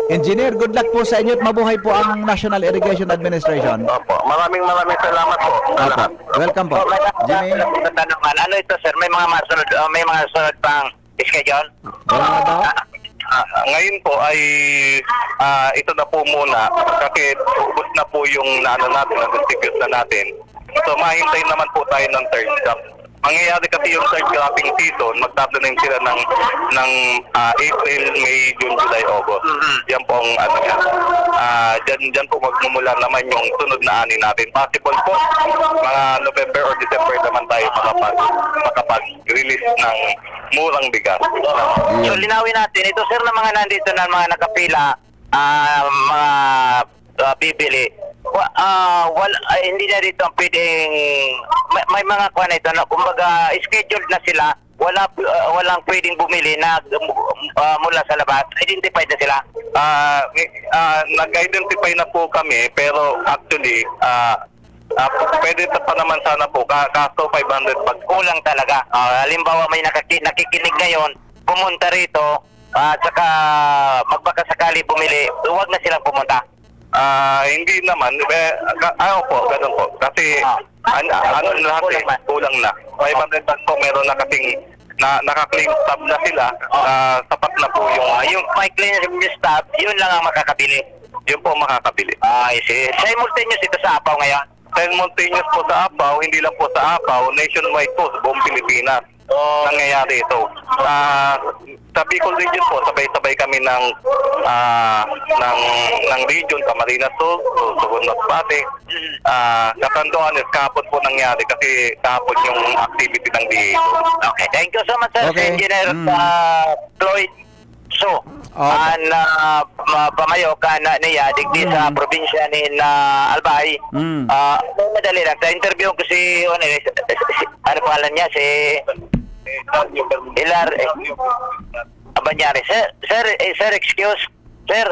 Engineer, good luck po sa inyo at mabuhay po ang National Irrigation Administration. Opo. Maraming salamat po. Opo. Welcome po. Jimmy. Ano ito sir? May mga sunod pang schedule? Wala na daw? Ngayon po ay ito na po muna kasi ubos na po yung natin, na-distribute na natin. So mahintay naman po tayo ng third crop. Mangyayari kasi yung third cropping season, magtatanim sila ng April, May, June, July, August. Yan po ang dyan po magmumula naman yung sunod na ani natin. Possible po, mga November or December naman tayo makapag-release ng murang bigas. So linawin natin, ito sir na mga nandito na mga nakapila, mga bibili. Hindi na dito pwedeng may mga kuha na ito na kumbaga scheduled na sila, walang pwedeng bumili na mula sa labas. Identified na sila. Nag-identify na po kami pero actually pwede pa naman sana po kaso 500 pag kulang talaga. Halimbawa may nakikinig ngayon, pumunta rito at saka magbakasakali bumili, huwag na silang pumunta. Hindi naman. Po, ganun po. Kasi, kulang na. 500 tons po, meron na kasing naka-claim stop na sila. Sapat na po yung may claim stop, yun lang ang makakabili. Yun po makakabili. I see. Simultaneous ito sa Apaw ngayon? Simultaneous po sa Apaw, hindi lang po sa Apaw, nationwide po, sa buong Pilipinas. Nangyayari ito. Sa Bicol region po, sabay-sabay kami ng region, Camarines Sur, Sugon Masbate. Sa Tanduanes, kahapon po nangyari kasi kahapon yung activity ng DA. Okay, thank you so much, sir. Engineer Floyd So, pamayo ka na niya digdi sa probinsya ni Albay. Madali lang. Sa interview ko si ano pangalan niya, si Hilar Abanyari. Sir, excuse. Sir,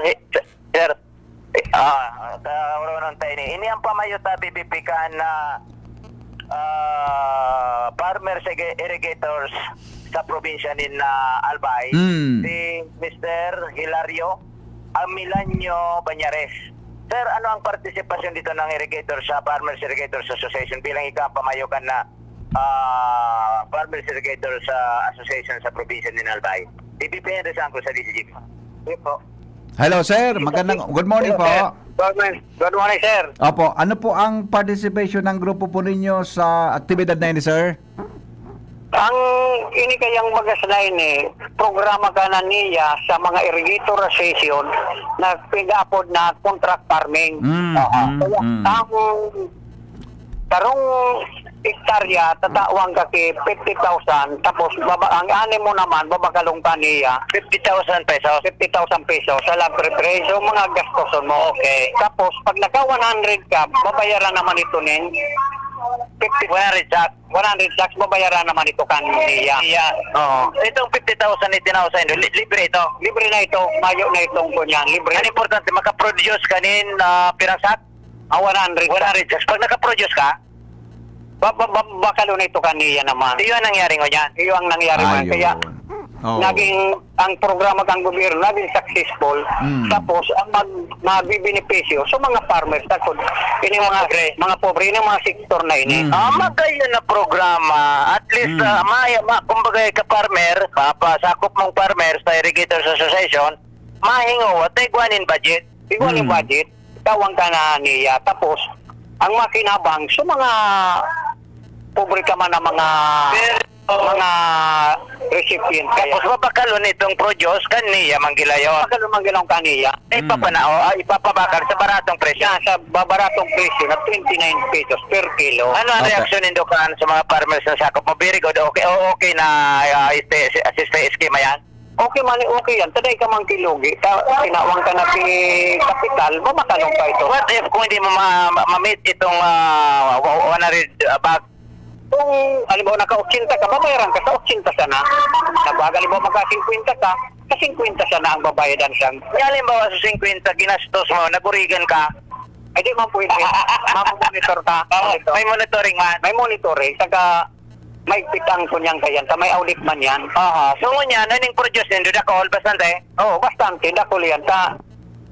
ini ang pamayo ta BBP ka na farmers irrigators sa probinsya ni Albay, si Mr. Hilario Amilanyo Banyares. Sir, ano ang partisipasyon dito ng irrigator sa Farmers Irrigators Association bilang ikaw ang pamayakan na Farmers Irrigators Association sa probinsya ng Albay? DBP Rizal ko sa DCG. Po. Hello sir, good morning po. Good morning, sir. Opo, ano po ang participation ng grupo po ninyo sa aktibidad na ini, sir? Ang ini kayang magasanay ni programa ka na niya sa mga irrigator association na pinapod na contract farming. Ang karong hektarya tatawang ka kay 50,000 tapos ang ani mo naman babakalong ka niya 50,000 pesos. 50,000 pesos sa labre preso mga gastoson mo. Okay. Tapos pag naka 100 ka babayaran naman ito nin 100 sacks babayaran naman ito kaniya. Oo. Itong 50,000 itinausa ito, libre ito. Libre na ito, mayo na itong kunyan. Libre. Ang importante, makaproduce ka nin pirang sack? 100 sacks. Pag nakaproduce ka, bakalo na ito kaniya naman. iyo ang nangyari ko niyan. Iyo ang nangyari man. Kaya naging ang programa kang gobyerno naging successful. Tapos ang mabibenepisyo sa mga farmers takod ini mga pobre ini mga sektor na ini. Magayon na programa at least kumbaga ka farmer sakop mong farmers sa Irrigators Association mahingo at iguanin budget. Iguanin budget tawang ka na niya. Tapos ang makinabang sa mga pobre ka man na mga recipient. Tapos mabakalon itong produce kaniya manggilayon. Manggilayon kaniya. Ipapabakal sa baratong presyo. Sa baratong presyo na 29 pesos per kilo. Ano ang reaksyon nindo kan sa mga farmers na sakop mo? Very good. Okay na assist scheme yan? Okay man, okay yan. Taday ka mang kilogi. Tinawang ka na si kapital, mamakalong pa ito. What if kung hindi mo ma-meet itong 100 bag? Kung halimbawa naka-80 ka, babayaran ka sa 80 sana. Halimbawa magka-50 ka, sa 50 sana ang babayadan siyang. Halimbawa sa 50 ginastos mo, nagurigan ka, ay di man pwede. Mamonitor ka. May monitoring man. May monitoring. Saka may pitang kunyang kayan. Sa may audit man yan. So ngunyan, naning produce din, dakol, bastante? Oo, bastante. Dakol yan.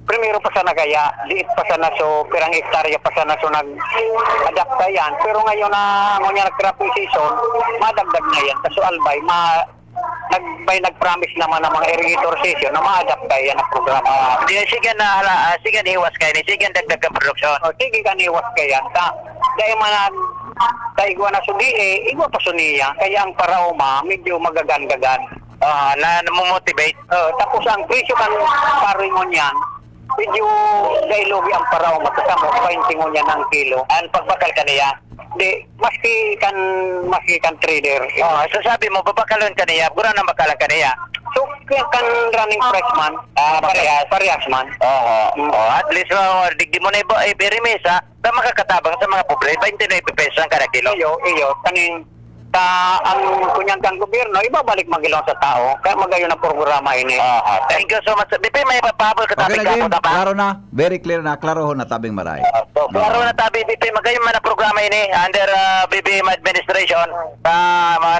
Primero pa sana kaya, liit pa sana so, pirang hektarya pa sana so nag-adapta yan. Pero ngayon na ngunyan nag-cropping season, madagdag na yan. So albay, nag-promise naman ng mga irrigator season na ma-adapta yan ang programa. Sige na iwas kayo, sige dagdag ang produksyon. Sige ka niwas kaya. Dahil taigwa na sudi igwa pa suniya. Kaya ang parauma, medyo magagan-gagan. Na namomotivate. Tapos ang presyo kan paringon yan, medyo dailogi ang parauma. Kasama, 20 niya ng kilo. Ang pagbakal ka niya? Di, maski kan trader. So sabi mo, babakalon ka niya, gura na bakalan ka niya. So, kan running price man, parehas man. At least, di mo na i-remesa na makakatabang sa mga pobre, 29 pesos ang kada kilo. Iyo, ang kunyang kang gobyerno, ibabalik magilong sa tao. Kaya magayon ang programa ini. Thank you so much. BP, may papahabol ka tabi ka po ba? Klaro na. Very clear na. Klaro ho na tabing maray. Klaro na tabi, BP. Magayon man ang programa ini under BBM administration.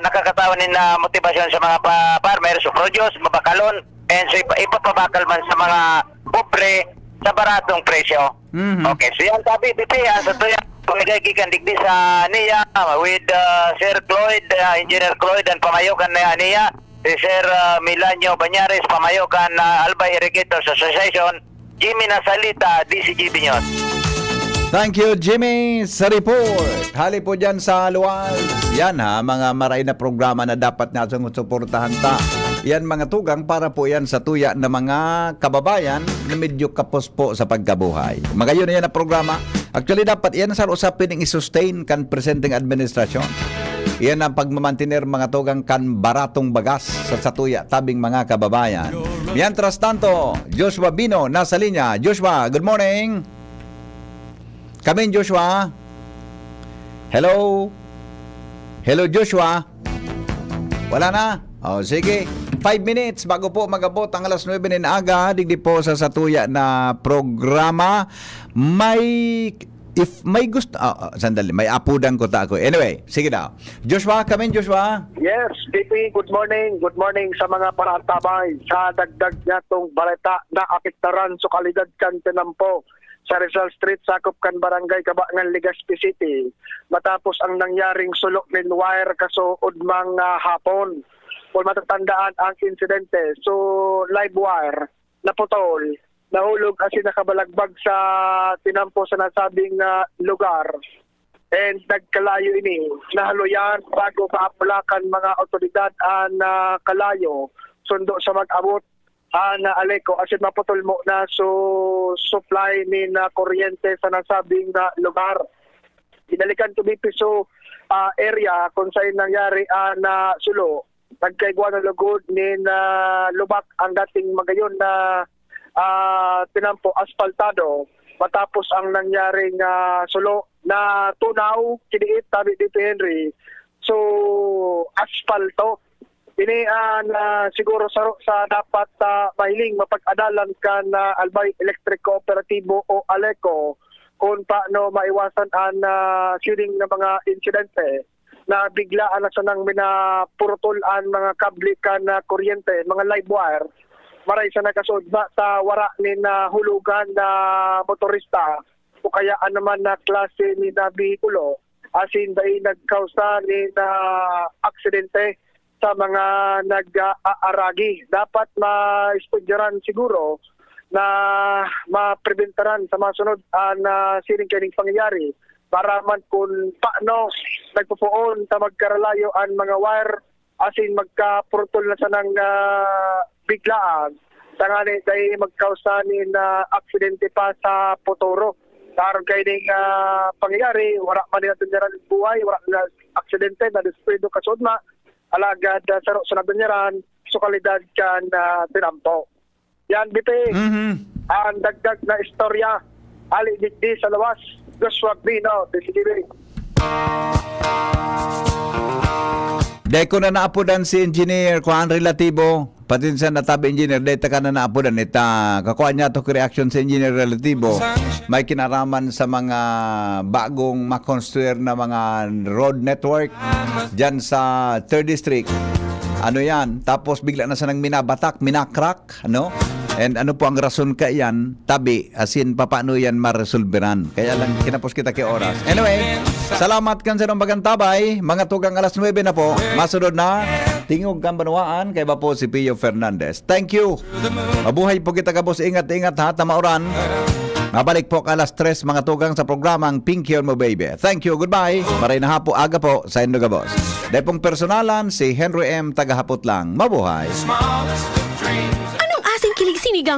Nakakatawan din na motivasyon sa mga farmers, so produce, mabakalon, and so ipapabakal man sa mga pobre sa baratong presyo. Okay, so yan tabi, BP. Sa tuya, pagkagikan digdi sa niya with Sir Cloyd, Engineer Cloyd, and pamayokan na niya si Sir Milanio Banyares, pamayokan Albay Irrigators Association, Jimmy Nasalita, DCGB News. Thank you, Jimmy, sa report. Hali po dyan sa Luwal. Yan mga maray na programa na dapat nga suportahan ta. Yan mga tugang para po yan sa tuya ng mga kababayan na medyo kapos po sa pagkabuhay. Magayon na yan na programa. Actually, dapat yan sa usapin ng i-sustain kan presenting administrasyon. Yan ang pagmamantiner mga tugang kan baratong bagas sa tuya tabing mga kababayan. Mientras tanto, Joshua Bino nasa linya. Joshua, good morning. Come in, Joshua. Hello? Hello, Joshua? Wala na? Sige. 5 minutes bago po magabot ang alas 9 ng aga. Digdi po sa satuya na programa. May gusto... sandali. May apudan ko ta ako. Anyway, sige daw. Joshua, come in, Joshua. Yes, BP, good morning. Good morning sa mga paratabay. Sa dagdag niya itong balita na apektaran sa kalidad kan tinampo sa Rizal Street, sakop kan Barangay Kabangan, Legazpi City. Matapos ang nangyaring sulok ng wire kasuod mang hapon. Kung matatandaan ang insidente, so live wire naputol, nahulog kasi nakabalagbag sa tinampo sa nasabing lugar. And nagkalayo ini, nahaluyan bago maapulakan mga otoridad na kalayo, sundo sa mag-abot na aleko asin maputol mo na so supply ni na kuryente sa nasabing lugar. Binalikan to Bipiso area kung saan nangyari na sulo. Nagkaigwa ng lugod ni lubak ang dating magayon na tinampo aspaltado matapos ang nangyaring sulo na tunaw kiniit tabi dito Henry. So aspalto ini na siguro sa dapat mahiling mapag-adalan ka na Albay Electric Cooperatibo o ALECO kung paano maiwasan ang shooting ng mga insidente na biglaan na sanang minapurutulan mga kabli ka na kuryente, mga live wire. Maray sa nakasod ba sa wara ni na hulugan na motorista o kaya naman na klase ni na bihikulo asin ba nagkausa ni na aksidente sa mga nag-aaragi. Dapat ma-estudyaran siguro na ma-preventaran sa masunod na siring kaning pangyayari para man kung paano nagpupuon sa magkaralayo ang mga wire asin magkapurtol na sanang biglaan sa nga dahil magkausanin na aksidente pa sa Potoro. Karon kay ning pangyayari, wala man nila tunyaran ng buhay, wala na aksidente na despedo kasudma, alagad saro sa natunyaran, sukalidad kan tinampo. Yan, Biting. Ang dagdag na istorya, ali digdi sa lawas, Joshua Bino, DCTV. Deko na naapudan si engineer kuan relatibo pati sa natabi engineer data ka na naapudan ita kakuha niya to reaction sa engineer relatibo may kinaraman sa mga bagong makonstruer na mga road network dyan sa 3rd District. Ano yan? Tapos bigla na sanang minabatak, minakrak, ano? And ano po ang rason ka yan? Tabi, asin paano yan maresolveran. Kaya lang kinapos kita kay oras. Anyway, salamat kan sa magantabay. Mga tugang alas 9 na po. Masunod na Tingog Kambanwaan kay ba po si Pio Fernandez. Thank you. Mabuhay po kita kabos. Ingat-ingat ha, tamauran. Mabalik po ka alas 3 mga tugang sa programang Pinky on Mo Baby. Thank you, goodbye. Maray na hapo aga po sa Indoga Boss. Depong personalan si Henry M. Tagahapot lang. Mabuhay. Anong asing kilig sinigang